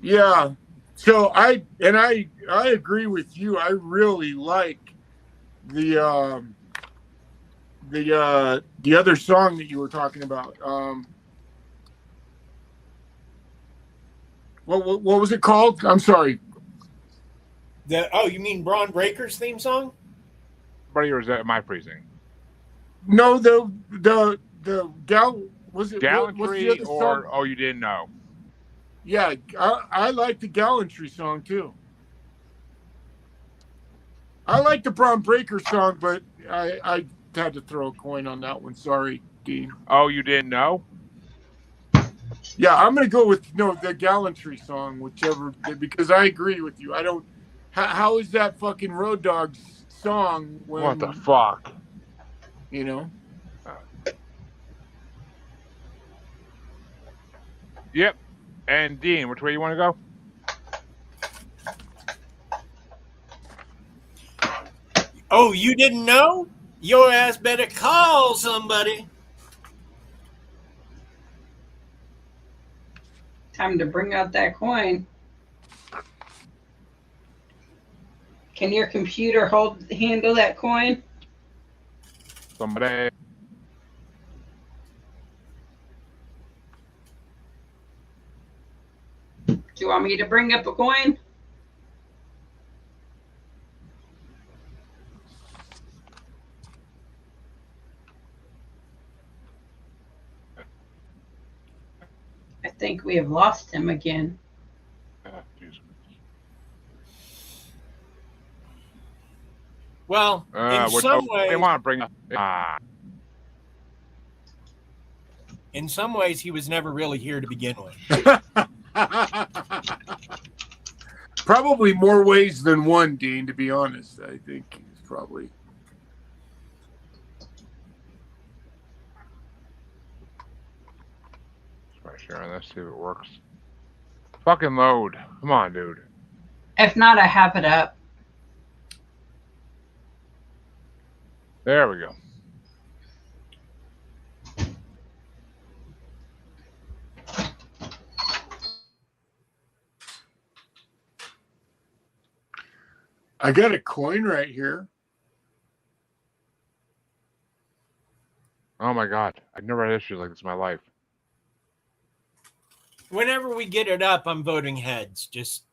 Yeah. So I agree with you. I really like the other song that you were talking about. What was it called? I'm sorry. You mean Braun Breaker's theme song? Or is that my freezing? No, the was it Gallantry or you didn't know? Yeah, I like the Gallantry song too. I like the Braun Breaker song, but I had to throw a coin on that one. Sorry, Dean. Oh, you didn't know? Yeah, I'm gonna go with the Gallantry song, whichever, because I agree with you. I don't. How is that fucking Road Dogg's song? What the fuck? You know. Yep. And Dean, which way you want to go? Oh, you didn't know? Your ass better call somebody. Time to bring out that coin. Can your computer handle that coin? Somebody. Do you want me to bring up a coin? I think we have lost him again. Well, in some ways, they want to bring up. In some ways, he was never really here to begin with. Probably more ways than one, Dean. To be honest, I think he's probably. sharing this, see if it works. Fucking load. Come on, dude. If not, I have it up. There we go. I got a coin right here. Oh my god. I've never had issues like this in my life. Whenever we get it up, I'm voting heads. Just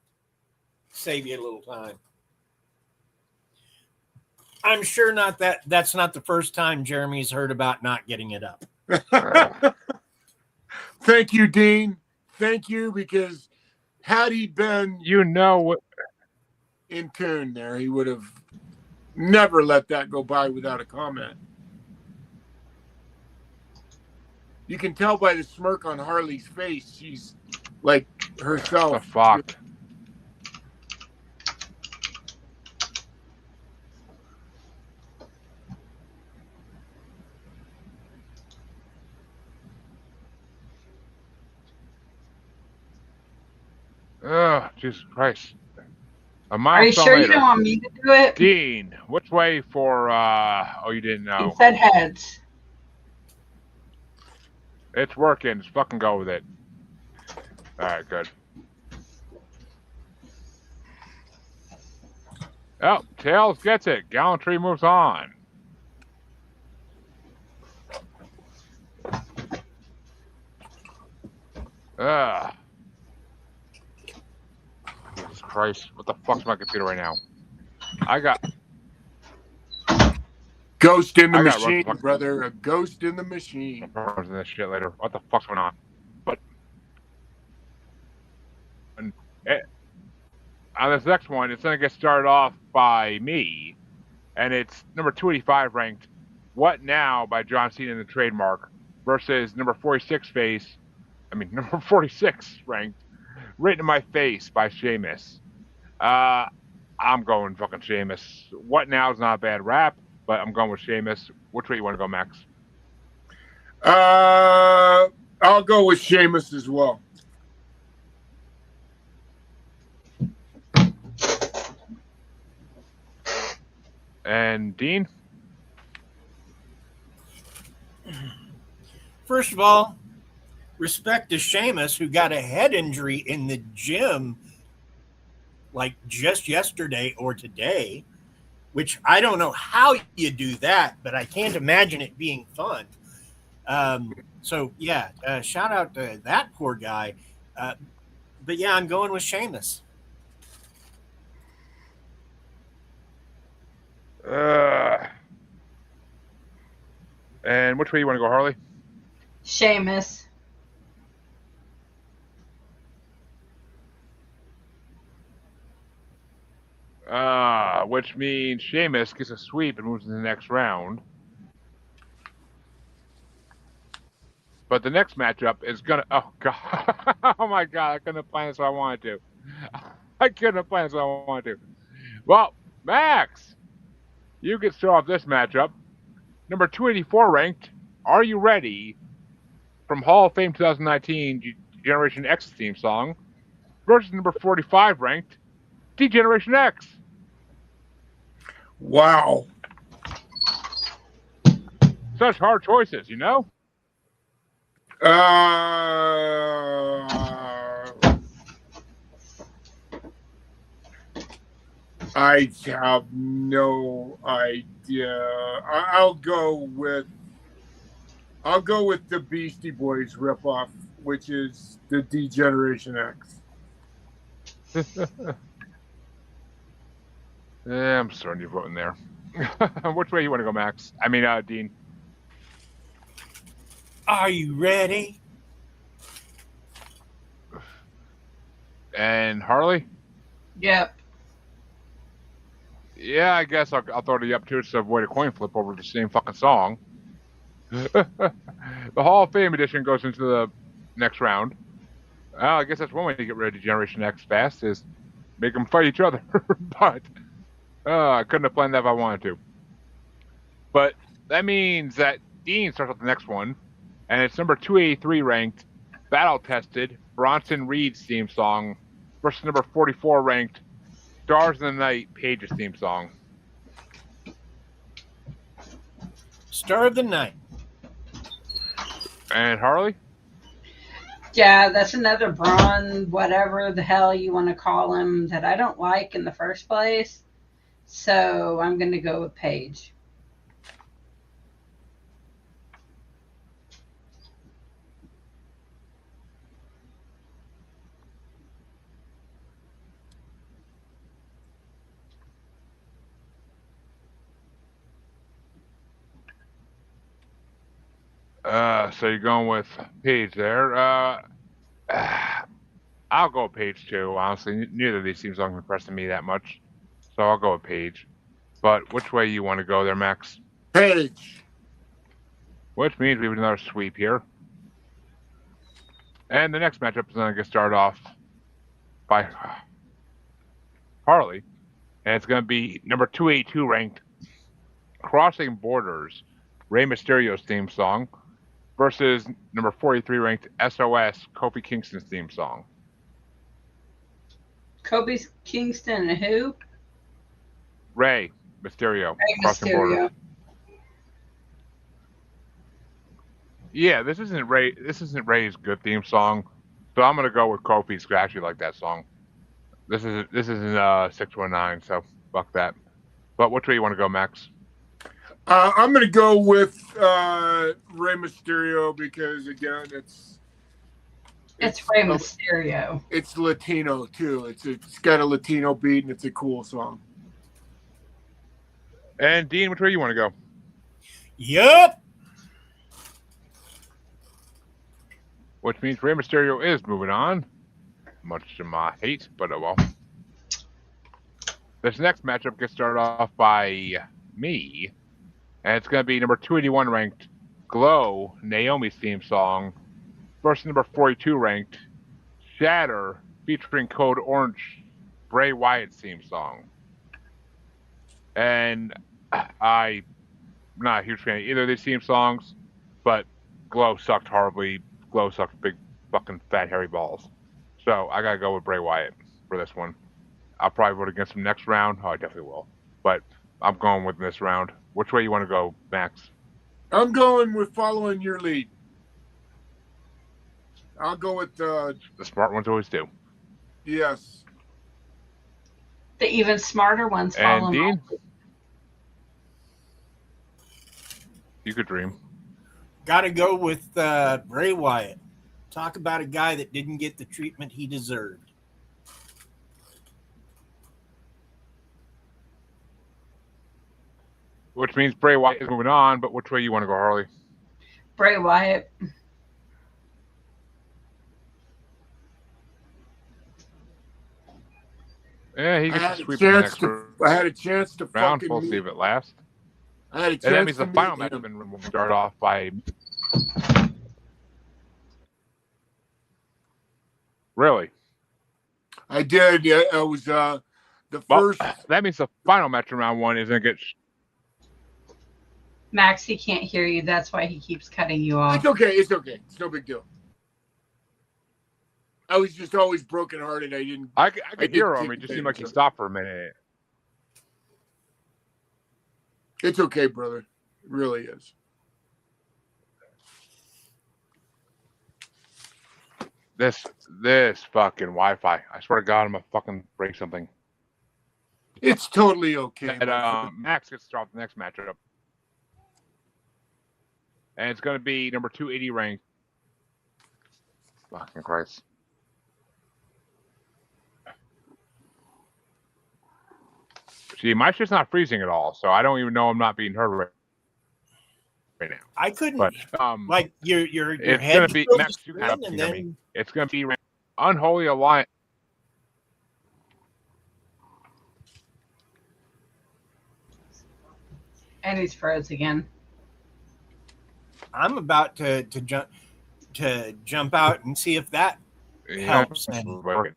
save you a little time. I'm sure that's not the first time Jeremy's heard about not getting it up. Thank you, Dean. Thank you, because had he been what in tune there, he would have never let that go by without a comment. You can tell by the smirk on Harley's face, she's like herself. the fuck? Oh, Jesus Christ. A Are you milestone sure you later. don't want me to do it? Dean, which way for oh, you didn't know. He said heads. It's working. Just fucking go with it. Alright, good. Oh, Tails gets it. Gallantry moves on. Ugh. Jesus Christ. What the fuck's my computer right now? I got Ghost in the I got machine, run- brother. A ghost in the machine. problems in this shit later. What the fuck's going on? But on this next one, it's gonna get started off by me, and it's number 285 ranked "What Now" by John Cena in the trademark versus number 46 number 46 ranked "Written in My Face" by Sheamus. I'm going fucking Sheamus. "What Now" is not a bad rap, but I'm going with Sheamus. Which way you want to go, Max? I'll go with Sheamus as well. And Dean? First of all, respect to Sheamus, who got a head injury in the gym like just yesterday or today, which I don't know how you do that, but I can't imagine it being fun. So, yeah, shout out to that poor guy. But, yeah, I'm going with Sheamus. And which way you want to go, Harley? Sheamus. Which means Sheamus gets a sweep and moves to the next round. But the next matchup is gonna. Oh god! Oh my god! I couldn't have planned this how I wanted to. I couldn't have planned this how I wanted to. Well, Max, you get start off this matchup. Number 284 ranked. Are You Ready? From Hall of Fame 2019 Generation X theme song versus number 45 ranked D-Generation X. Wow. Such hard choices, you know? I have no idea. I'll go with the Beastie Boys ripoff, which is the D-Generation X. Yeah, I'm starting you voting there. Which way you want to go, Max? I mean, Dean. Are you ready? And Harley? Yep. Yeah, I guess I'll throw it up to avoid a coin flip over the same fucking song. The Hall of Fame edition goes into the next round. I guess that's one way to get rid of Generation X fast is make them fight each other. But I couldn't have planned that if I wanted to. But that means that Dean starts with the next one, and it's number 283 ranked battle-tested Bronson Reed's theme song versus number 44 ranked Stars in the Night Paige's theme song. Star of the Night. And Harley? Yeah, that's another Braun, whatever the hell you want to call him, that I don't like in the first place. So I'm going to go with Paige. So you're going with Paige there. I'll go with Paige too. Honestly, neither of these teams aren't impressing me that much, so I'll go with Paige. But which way you want to go there, Max? Paige. Which means we have another sweep here. And the next matchup is going to get started off by Harley, and it's going to be number 282 ranked Crossing Borders, Rey Mysterio's theme song, versus number 43 ranked SOS, Kofi Kingston's theme song. Kobe Kingston and who? Rey Mysterio, Rey Crossing Mysterio. Borders. Yeah, this isn't Rey's good theme song, so I'm gonna go with Kofi's. I actually like that song. This isn't 619, so fuck that. But which way you want to go, Max? I'm going to go with Rey Mysterio because, again, it's Rey Mysterio. It's Latino, too. It's got a Latino beat, and it's a cool song. And Dean, which way you want to go? Yup. Which means Rey Mysterio is moving on. Much to my hate, but oh well. This next matchup gets started off by me. And it's going to be number 281 ranked Glow, Naomi's theme song, versus number 42 ranked Shatter, featuring Code Orange, Bray Wyatt's theme song. And I'm not a huge fan of either of these theme songs, but Glow sucked horribly. Glow sucked big fucking fat hairy balls. So I got to go with Bray Wyatt for this one. I'll probably vote against him next round. Oh, I definitely will. But I'm going with this round. Which way you want to go, Max? I'm going with following your lead. I'll go with the smart ones always do. Yes. The even smarter ones follow. And Dean, you could dream. Got to go with Bray Wyatt. Talk about a guy that didn't get the treatment he deserved. Which means Bray Wyatt is moving on, but which way you want to go, Harley? Bray Wyatt. Yeah, he gets to sweep the next I had a chance to round. fucking We'll see if it lasts. I had a chance And that means to the final meet match him. will start off by. Really? I did. Yeah, it was the first. That means the final match in round one is going to get. Max, he can't hear you. That's why he keeps cutting you off. It's okay. It's okay. It's no big deal. I was just always brokenhearted. I could hear him. It just seemed like he stopped for a minute. It's okay, brother. It really is. This fucking Wi-Fi. I swear to God, I'm gonna fucking break something. It's totally okay. And Max gets to start the next matchup. And it's going to be number 280 ranked. Fucking Christ. See, my shit's not freezing at all, so I don't even know I'm not being heard right now. I couldn't. But like your it's head going to be goes Max. You have to and hear then me. It's going to be Unholy Alliance. And he's froze again. I'm about to jump out and see if that helps. Unholy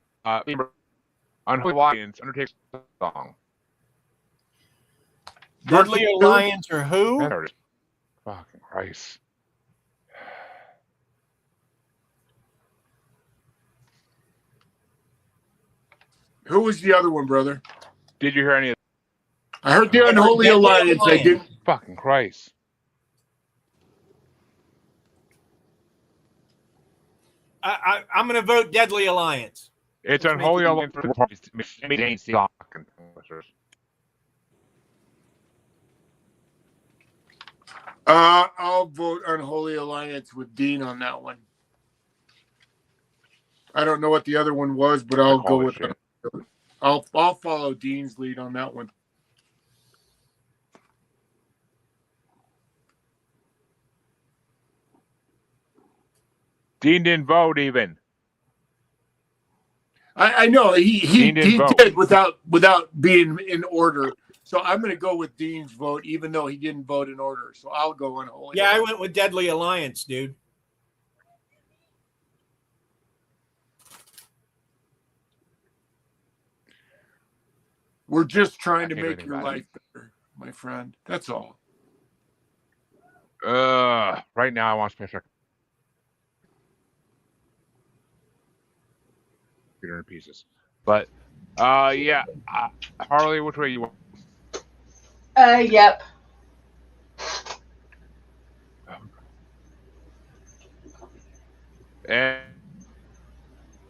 Alliance, Undertaker's song. Deadly Alliance or who? Fucking Christ. Who was the other one, brother? Did you hear any of I heard the Unholy Deadly Alliance. I didn't. fucking Christ? I'm going to vote Deadly Alliance. It's Let's Unholy make it Alliance for the parties. Fucking publishers. I'll vote Unholy Alliance with Dean on that one. I don't know what the other one was, but I'll go with shit. I'll follow Dean's lead on that one. Dean didn't vote even. I know he vote. did without being in order. So I'm going to go with Dean's vote, even though he didn't vote in order. So I'll go Unholy. Yeah, I went with Deadly Alliance, dude. We're just trying to I can't do make anything your about life better, my friend. That's all. Right now I want to special computer in pieces. But yeah, Harley, which way you want? Yep. And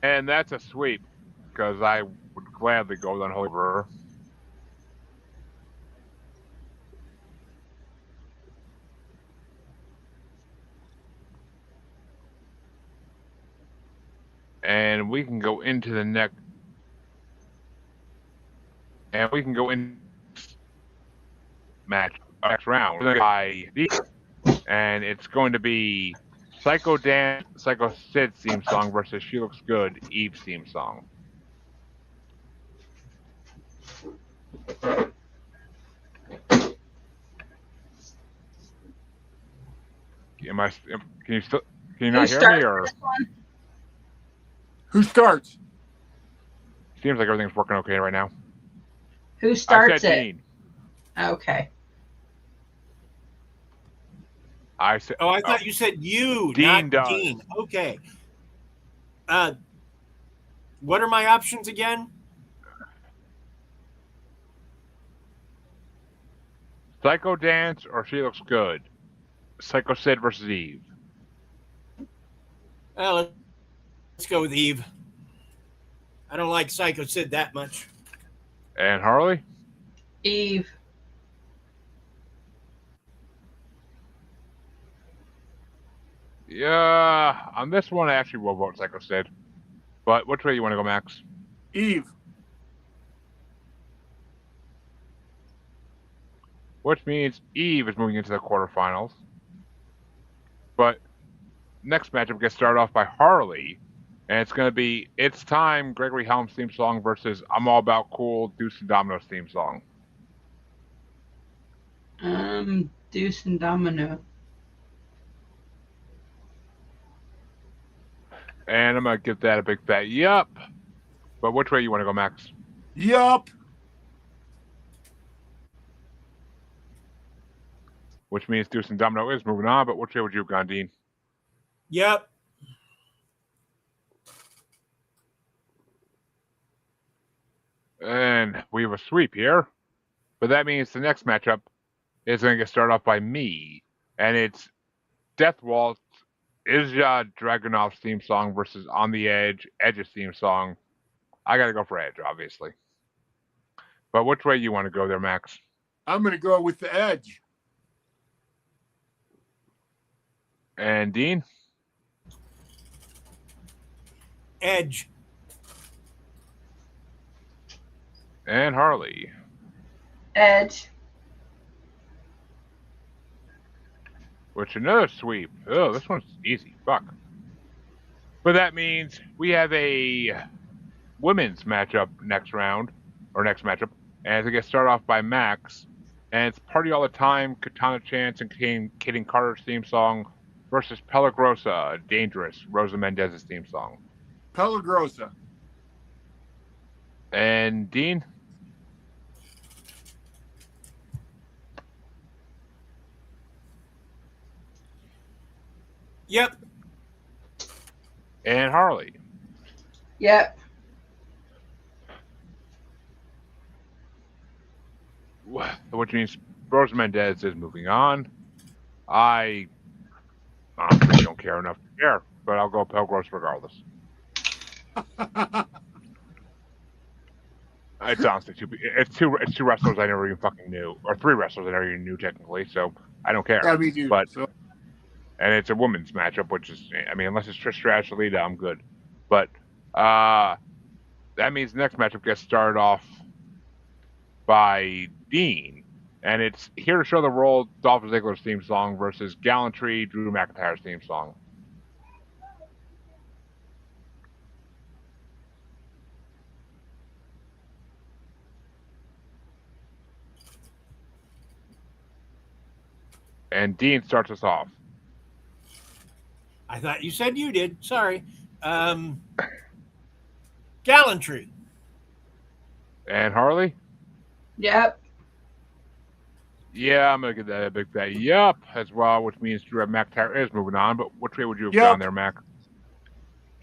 that's a sweep because I would gladly go with Unholy River. And we can go into the next. And we can go in match next round by and it's going to be Psycho Dan, Psycho Sid's theme song versus She Looks Good, Eve's theme song. Can you not hear me, or Who starts? seems like everything's working okay right now? Who starts I said it? Dean. Okay. I said. Oh, I thought you said you, Dean not does. Dean. Okay. What are my options again? Psycho Dance or She Looks Good. Psycho Sid versus Eve. Well, let's go with Eve. I don't like Psycho Sid that much. And Harley? Eve. Yeah, on this one I actually will vote Psycho Sid. But which way you want to go, Max? Eve. Which means Eve is moving into the quarterfinals. But next matchup gets started off by Harley. And it's going to be It's Time, Gregory Helms theme song versus I'm All About Cool, Deuce and Domino's theme song. Deuce and Domino. And I'm going to give that a big fat yup. But which way you want to go, Max? Yup. Which means Deuce and Domino is moving on, but which way would you have gone, Dean? Yep. And we have a sweep here. But that means the next matchup is going to get started off by me. And it's Death Waltz, Ilya Dragunov's theme song versus On the Edge, Edge's theme song. I got to go for Edge, obviously. But which way you want to go there, Max? I'm going to go with the Edge. And Dean? Edge. And Harley? Edge. Which another sweep. Oh, this one's easy. Fuck. But that means we have a women's matchup next round, or next matchup. And it gets started off by Max. And it's Party All the Time, Katana Chance, and Kaden Carter's theme song versus Pelagrosa, Dangerous, Rosa Mendez's theme song. Pelagrosa. And Dean? Yep. And Harley? Yep. which means Rosa Mendez is moving on. I honestly don't care enough to care, but I'll go Pelgros regardless. It's honestly it's two wrestlers I never even fucking knew, or three wrestlers I never even knew technically. So I don't care. Yeah, me too. But and it's a women's matchup, which is, I mean, unless it's Trish Stratus or Lita, I'm good. But that means the next matchup gets started off by Dean, and it's Here to Show the World, Dolph Ziggler's theme song versus Gallantry, Drew McIntyre's theme song. And Dean starts us off. I thought you said you did. Sorry. Gallantry. And Harley? Yep. Yeah, I'm going to give that a big fat yup as well, which means Drew McIntyre is moving on. But which way would you have gone there, Mac?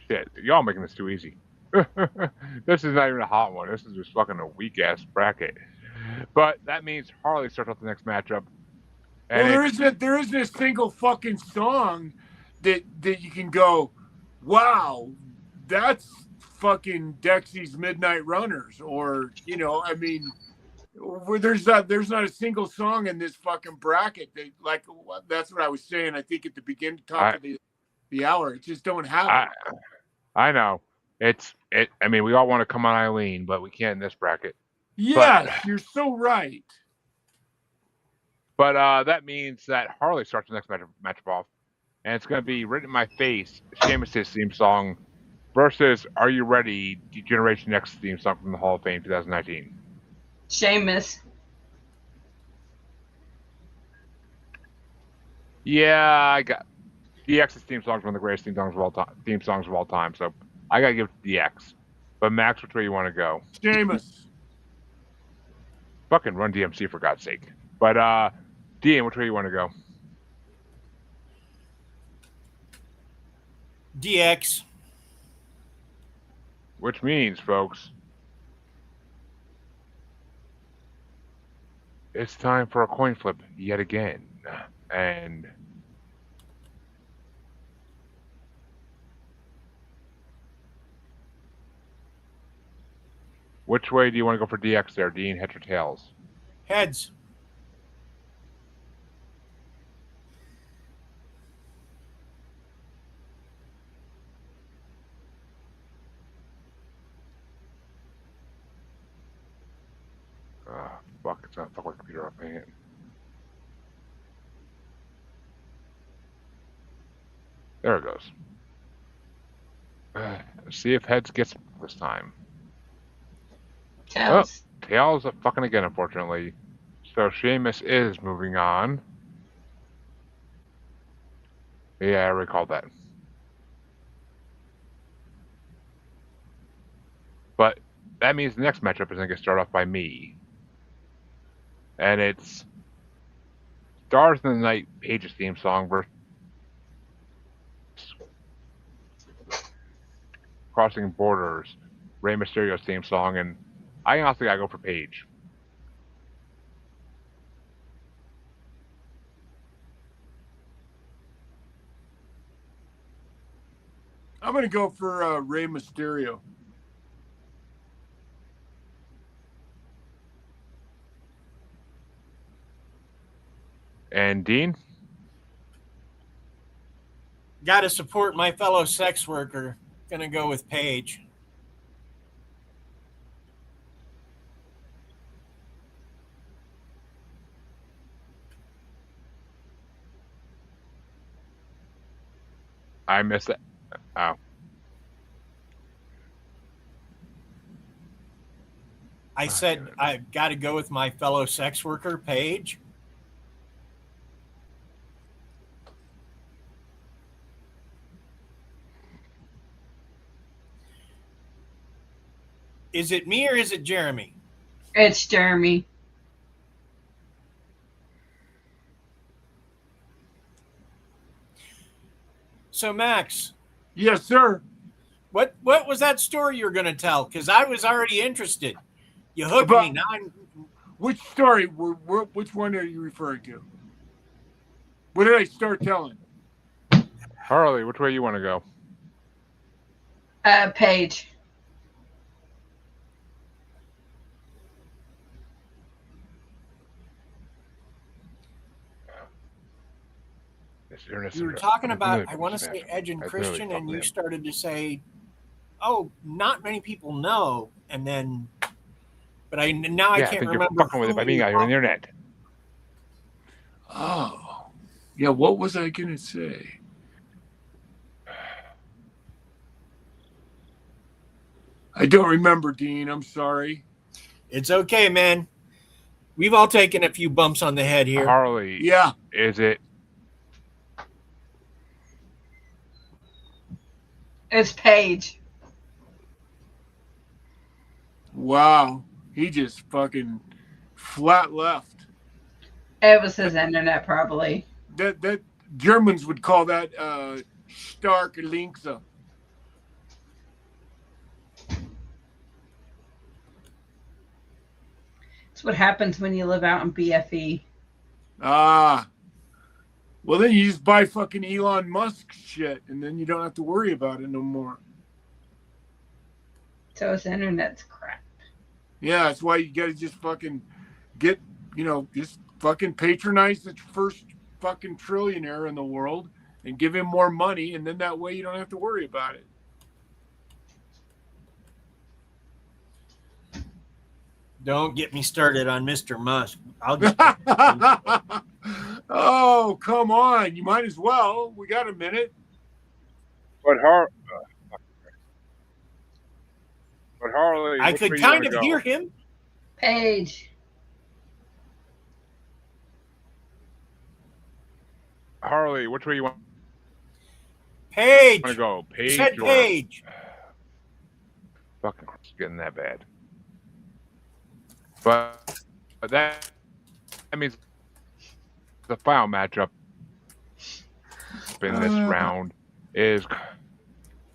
Shit, y'all making this too easy. This is not even a hot one. This is just fucking a weak-ass bracket. But that means Harley starts off the next matchup. And well, there isn't a single fucking song that you can go, wow, that's fucking Dexy's Midnight Runners, or I mean, where there's not a single song in this fucking bracket that, like, that's what I was saying. I think at the beginning top of the hour, it just don't have it. I know I mean, we all want to come on Eileen, but we can't in this bracket. Yes, you're so right. But that means that Harley starts the next matchup off, and it's going to be Written in My Face, Sheamus' theme song, versus Are You Ready, Generation X theme song from the Hall of Fame 2019. Sheamus. Yeah, I got DX's theme song is one of the greatest theme songs of all time. So I got to give it to DX. But Max, which way you want to go? Sheamus. Fucking Run DMC for God's sake. But Dean, which way you want to go? DX. Which means, folks, it's time for a coin flip yet again. And which way do you want to go for DX there, Dean? Heads or tails? Heads. Fuck, it's not fuck my computer up, man. There it goes. See if heads gets this time. Tails. Oh, tails are fucking again, unfortunately. So Sheamus is moving on. Yeah, I recall that. But that means the next matchup is going to get started off by me. And it's Stars in the Night, Paige's theme song versus Crossing Borders, Rey Mysterio's theme song, and I honestly gotta go for Paige. I'm gonna go for Rey Mysterio. And Dean? Got to support my fellow sex worker. Gonna go with Paige. I missed it. Oh. I said I've got to go with my fellow sex worker, Paige. Is it me or is it Jeremy? It's Jeremy. So, Max. Yes, sir. What was that story you were going to tell? Because I was already interested. You hooked me. Now Which story? Which one are you referring to? What did I start telling? Harley, which way you want to go? Paige. You were talking about, I want to say Edge and Christian, and you started to say, "Oh, not many people know," and then, but I can't remember. You're fucking with it by being out here on the internet. Oh, yeah. What was I gonna say? I don't remember, Dean. I'm sorry. It's okay, man. We've all taken a few bumps on the head here. Harley, Yeah. Is it? It's Paige. Wow. He just fucking flat left. It was his internet, probably. That Germans would call that stark linkse. It's what happens when you live out in BFE. Ah. Well, then you just buy fucking Elon Musk shit, and then you don't have to worry about it no more. So his internet's crap. Yeah, that's why you got to just fucking get, just fucking patronize the first fucking trillionaire in the world and give him more money, and then that way you don't have to worry about it. Don't get me started on Mr. Musk. I'll get Oh, come on. You might as well. We got a minute. But Harley, I could kind of hear him. Paige. Harley, which way you want Paige. to go? Paige Said or Paige. fucking it's getting that bad. But that means the final matchup in this round is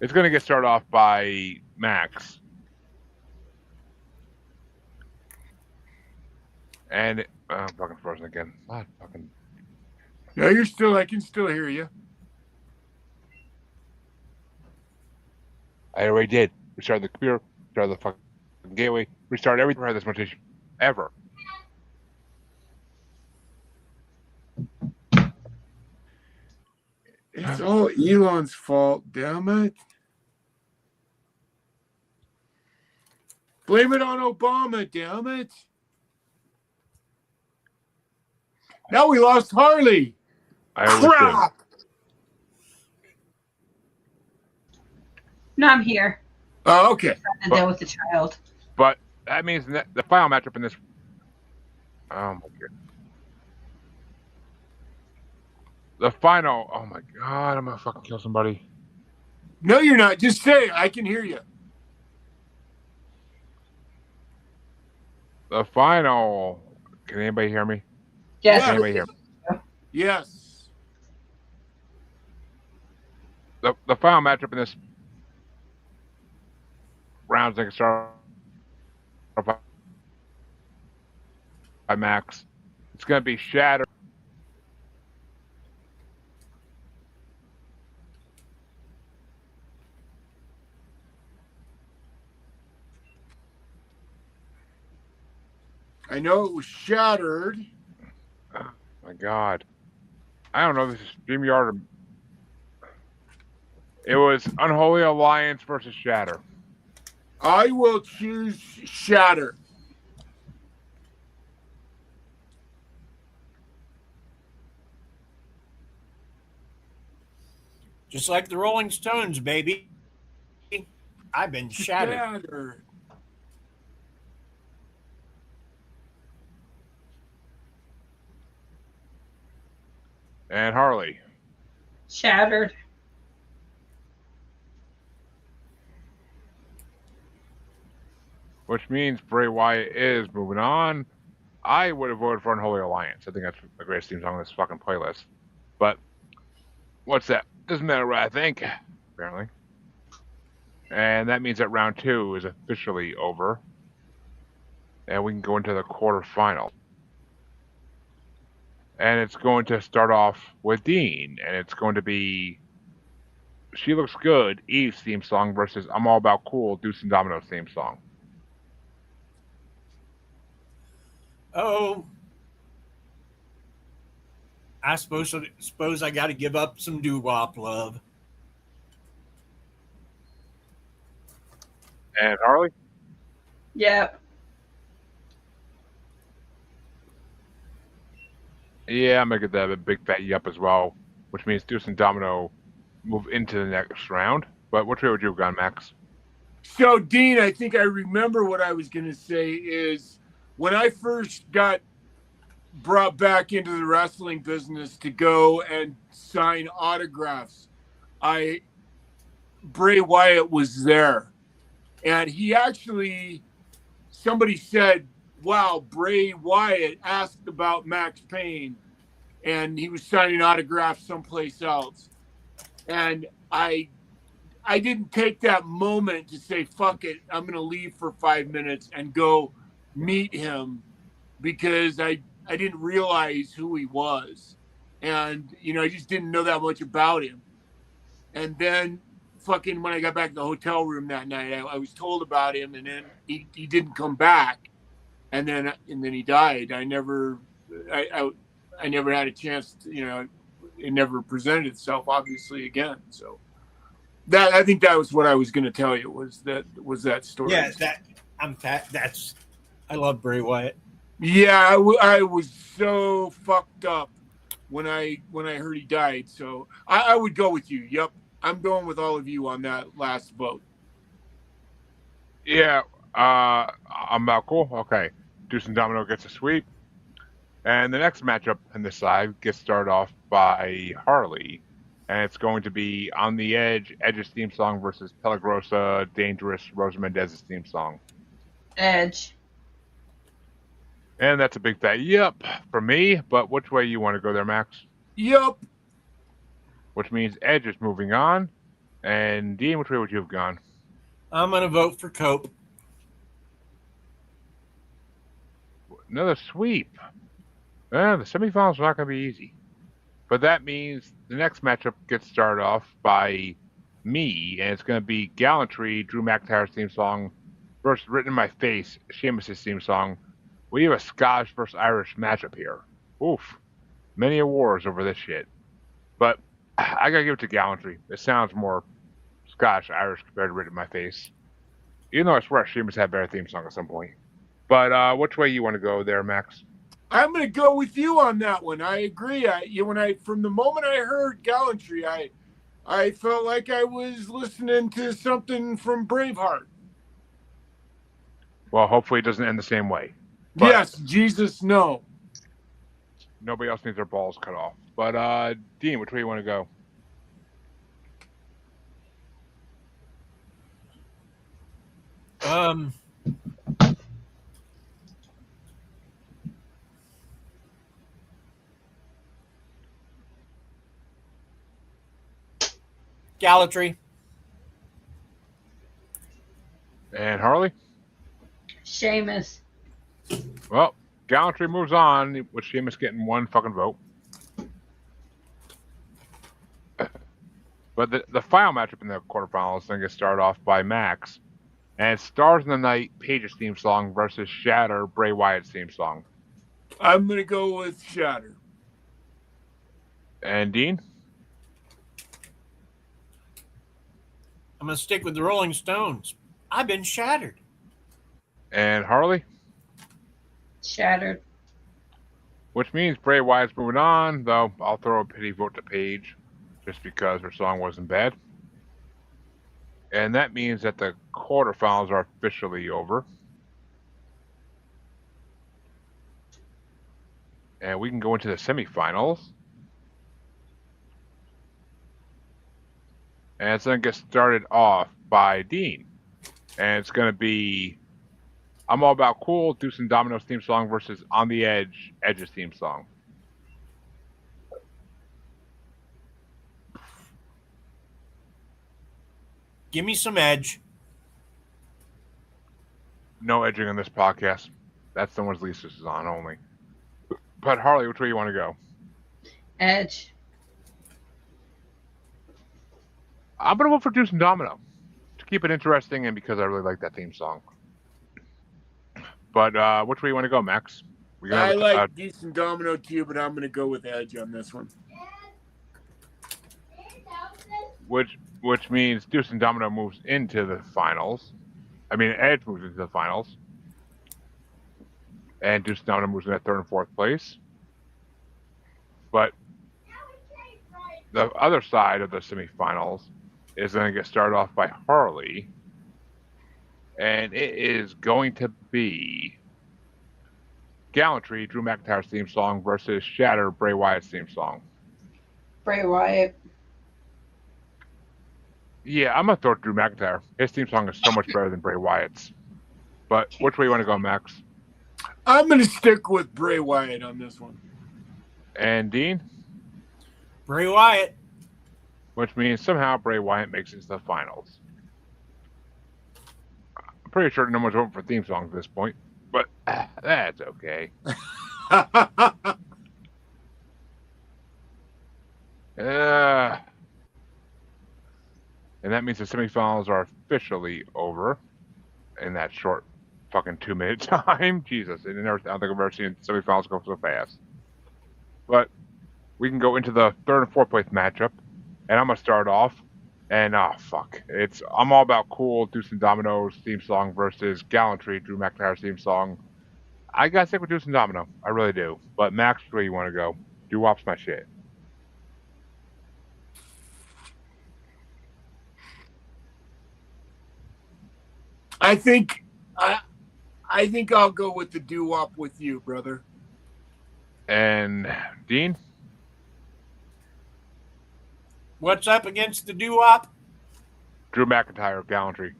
it's going to get started off by Max. And I'm fucking frozen again. Not fucking. Yeah, I can still hear you. I already did. Restart the computer, restart the fucking gateway, restart everything. Never had this much issue ever. It's all Elon's fault, damn it. Blame it on Obama, damn it. Now we lost Harley. Crap. No, I'm here. Oh, okay. Trying to deal with the child. But that means that the final matchup in this. Oh my god. The final. Oh my god! I'm gonna fucking kill somebody. No, you're not. Just say it. I can hear you. The final. Can anybody hear me? Yes. Can anybody hear me? Yes. The final matchup in this round is going to start by Max. It's going to be Shatter. I know it was Shattered. Oh my god. I don't know if this is StreamYard or. It was Unholy Alliance versus Shatter. I will choose Shatter. Just like the Rolling Stones, baby. I've been shattered. And Harley. Shattered. Which means Bray Wyatt is moving on. I would have voted for Unholy Alliance. I think that's the greatest theme song on this fucking playlist. But what's that? Doesn't matter what I think, apparently. And that means that round 2 is officially over. And we can go into the quarterfinal. And it's going to start off with Dean. And it's going to be She Looks Good, Eve's theme song versus I'm All About Cool, Deuce and Domino's theme song. Oh, I suppose I got to give up some doo-wop love. And Harley? Yep. Yeah, I'm going to get that a big fat yup as well, which means Deuce and Domino move into the next round. But which way would you have gone, Max? So, Dean, I think I remember what I was going to say is when I first got brought back into the wrestling business to go and sign autographs, Bray Wyatt was there. And he actually, somebody said, wow, Bray Wyatt asked about Max Payne and he was signing autographs someplace else. And I didn't take that moment to say, fuck it, I'm going to leave for 5 minutes and go meet him because I didn't realize who he was. And, I just didn't know that much about him. And then fucking when I got back to the hotel room that night, I was told about him and then he didn't come back. And then he died. I never had a chance to, it never presented itself obviously again. So that, I think that was what I was going to tell you was that story. Yeah, I love Bray Wyatt. Yeah, I was so fucked up when I heard he died. So I would go with you. Yep. I'm going with all of you on that last vote. Yeah, I'm about cool. Okay. Deuce and Domino gets a sweep. And the next matchup on this side gets started off by Harley. And it's going to be On the Edge, Edge's theme song versus Pelagrosa, Dangerous, Rosa Mendez's theme song. Edge. And that's a big fat yep for me. But which way you want to go there, Max? Yep. Which means Edge is moving on. And Dean, which way would you have gone? I'm going to vote for Cope. Another sweep. The semifinals are not going to be easy. But that means the next matchup gets started off by me, and it's going to be Gallantry, Drew McIntyre's theme song, versus Written in My Face, Sheamus' theme song. We have a Scottish versus Irish matchup here. Oof. Many awards over this shit. But I got to give it to Gallantry. It sounds more Scottish, Irish compared to Written in My Face. Even though I swear Sheamus had a better theme song at some point. But which way you want to go there, Max? I'm going to go with you on that one. I agree. From the moment I heard Gallantry, I felt like I was listening to something from Braveheart. Well, hopefully it doesn't end the same way. But yes, Jesus, no. Nobody else needs their balls cut off. But Dean, which way you want to go? Gallantry. And Harley? Sheamus. Well, Gallantry moves on, with Sheamus getting one fucking vote. But the final matchup in the quarterfinals is going to get started off by Max. And it's Stars in the Night, Paige's theme song versus Shatter, Bray Wyatt's theme song. I'm going to go with Shatter. And Dean? I'm going to stick with the Rolling Stones. I've been shattered. And Harley? Shattered. Which means Bray Wyatt's moving on, though I'll throw a pity vote to Paige just because her song wasn't bad. And that means that the quarterfinals are officially over. And we can go into the semifinals. And it's going to get started off by Dean. And it's going to be I'm All About Cool, Deuce and Domino's theme song versus On the Edge, Edge's theme song. Give me some Edge. No edging on this podcast. That's the one's Lisa's is on only. But Harley, which way you want to go? Edge. I'm gonna vote for Deuce and Domino to keep it interesting and because I really like that theme song. But which way you want to go, Max? We I like Deuce and Domino too, but I'm going to go with Edge on this one. Which means Deuce and Domino moves into the finals. I mean, Edge moves into the finals, and Deuce and Domino moves into third and fourth place. But the other side of the semifinals is going to get started off by Harley, and it is going to be Gallantry, Drew McIntyre's theme song, versus Shatter, Bray Wyatt's theme song. Bray Wyatt. Yeah, I'm going to throw Drew McIntyre. His theme song is so much better than Bray Wyatt's. But which way you want to go, Max? I'm going to stick with Bray Wyatt on this one. And Dean? Bray Wyatt. Which means somehow Bray Wyatt makes it to the finals. I'm pretty sure no one's voting for theme songs at this point, but that's okay. And that means the semifinals are officially over in that short fucking 2-minute time. Jesus, I don't think I've ever seen semifinals go so fast. But we can go into the third and fourth place matchup, and I'm gonna start off. And I'm all about cool Deuce and Domino's theme song versus Gallantry, Drew McIntyre's theme song. I gotta stick with Deuce and Domino, I really do. But Max, where you want to go? Doo-wop's my shit. I think I'll go with the doo-wop with you, brother. And Dean? What's up against the doo-wop? Drew McIntyre, Gallantry.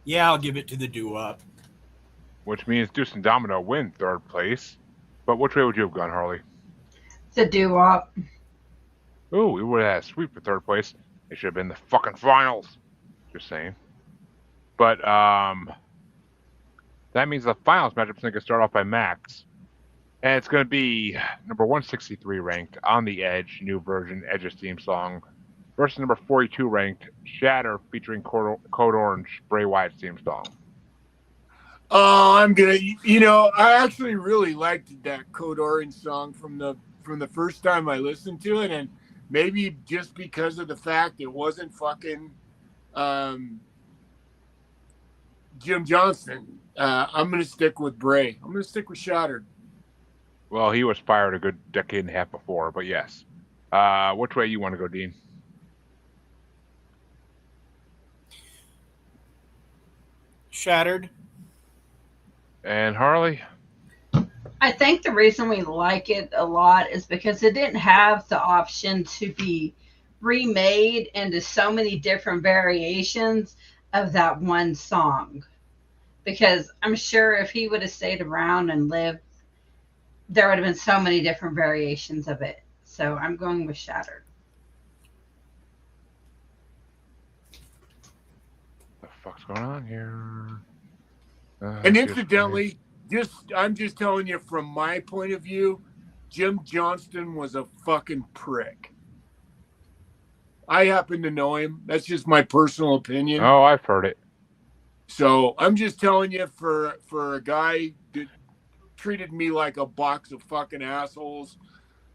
Yeah, I'll give it to the doo-wop. Which means Deuce and Domino win third place. But which way would you have gone, Harley? The doo-wop. Ooh, we would have had a sweep for third place. It should have been the fucking finals. Just saying. But that means the finals matchup's going to start off by Max. And it's going to be number 163 ranked On the Edge, new version, Edge's theme song, versus number 42 ranked Shatter featuring Code Orange, Bray Wyatt's theme song. Oh, I actually really liked that Code Orange song from the first time I listened to it, and maybe just because of the fact it wasn't fucking Jim Johnston. I'm going to stick with Bray. I'm going to stick with Shattered. Well, he was fired a good decade and a half before, but yes. Which way you want to go, Dean? Shattered. And Harley? I think the reason we like it a lot is because it didn't have the option to be remade into so many different variations of that one song. Because I'm sure if he would have stayed around and lived, there would have been so many different variations of it. So I'm going with Shattered. What the fuck's going on here? And incidentally, I'm just telling you from my point of view, Jim Johnston was a fucking prick. I happen to know him. That's just my personal opinion. Oh, I've heard it. So I'm just telling you, for a guy that treated me like a box of fucking assholes,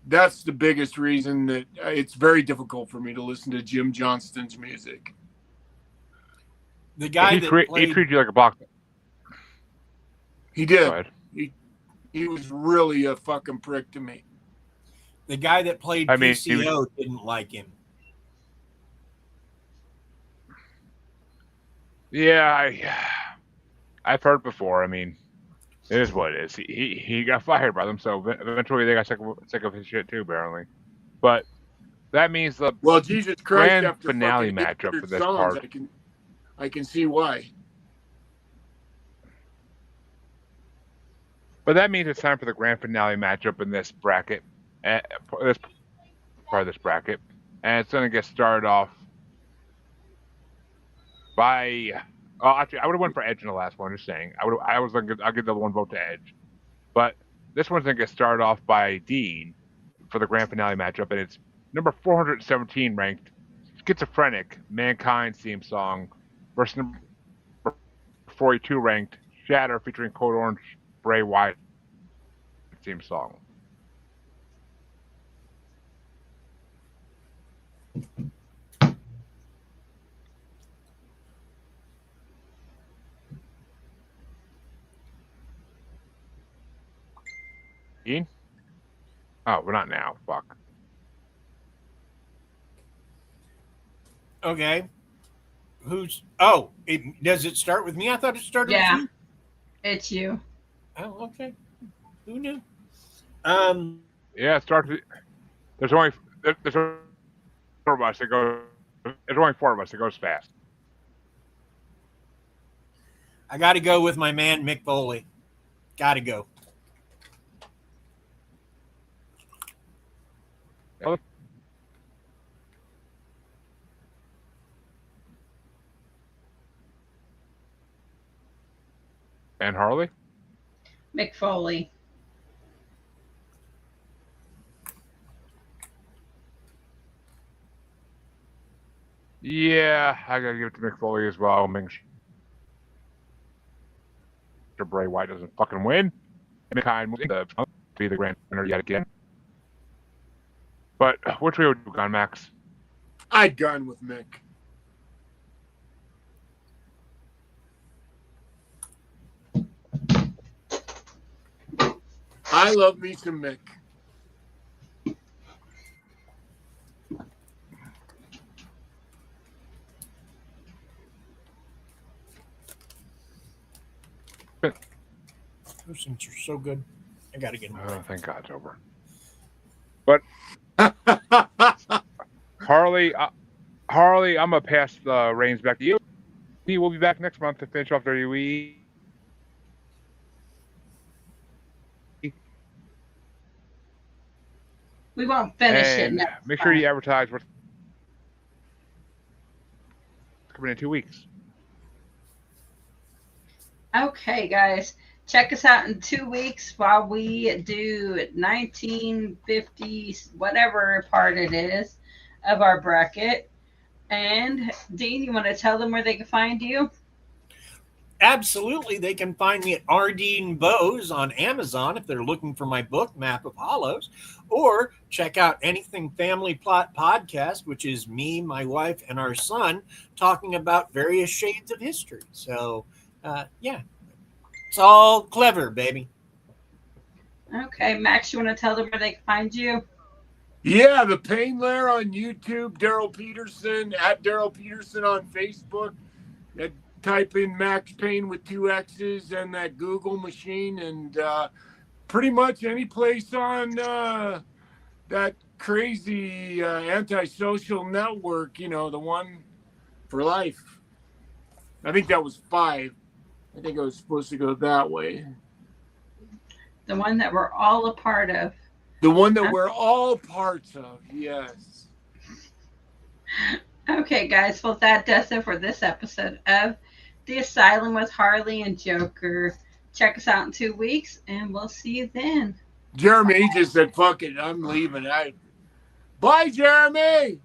that's the biggest reason that it's very difficult for me to listen to Jim Johnston's music. The guy he treated you like a box. He did. He was really a fucking prick to me. The guy that played PCO didn't like him. Yeah, I've heard before. I mean, it is what it is. He got fired by them, so eventually they got sick of his shit too, apparently. But that means the Jesus Christ, grand after finale matchup for this songs, part. I can see why. But that means it's time for the grand finale matchup in this bracket. This part of this bracket, and it's going to get started off by. Oh, actually, I would have went for Edge in the last one. Just saying, I'll give the one vote to Edge, but this one's going to get started off by Dean for the grand finale matchup, and it's number 417 ranked Schizophrenic Mankind's theme song versus number 42 ranked Shatter featuring Code Orange Bray Wyatt theme song. Ian? Oh, we're not now. Fuck. Okay. Does it start with me? I thought it started with you. It's you. Oh, okay. Who knew? Yeah, it starts with, there's only 4 of us. There's only 4 of us. It goes fast. I got to go with my man, Mick Foley. Got to go. And Harley? Mick Foley. Yeah, I gotta give it to Mick Foley as well. Make sure Bray Wyatt doesn't fucking win. Mankind to be the grand winner yet again. But which way would you have gone, Max? I'd gone with Mick. I love me some Mick. Those things are so good. I got to get them. Oh, thank God it's over. But Harley, I'm gonna pass the reins back to you. We'll be back next month to finish off WWE. We won't finish it And next make sure time. you advertise what's coming in 2 weeks. Okay, guys. Check us out in 2 weeks while we do 1950s, whatever part it is, of our bracket. And Dean, you want to tell them where they can find you? Absolutely. They can find me at Ardeen Bose on Amazon if they're looking for my book, Map of Hollows, or check out Anything Family Plot Podcast, which is me, my wife, and our son talking about various shades of history. So, yeah, it's all clever, baby. Okay, Max, you want to tell them where they can find you? Yeah, the Pain Lair on YouTube, Daryl Peterson, at Daryl Peterson on Facebook. Type in Max Payne with 2 X's and that Google machine, and pretty much any place on that crazy antisocial network, the one for life. I think that was 5. I think I was supposed to go that way. The one that we're all a part of. The one that we're all parts of, yes. Okay, guys. Well, that does it for this episode of The Asylum with Harley and Joker. Check us out in 2 weeks, and we'll see you then. Jeremy just said, fuck it, I'm leaving. Bye, Jeremy!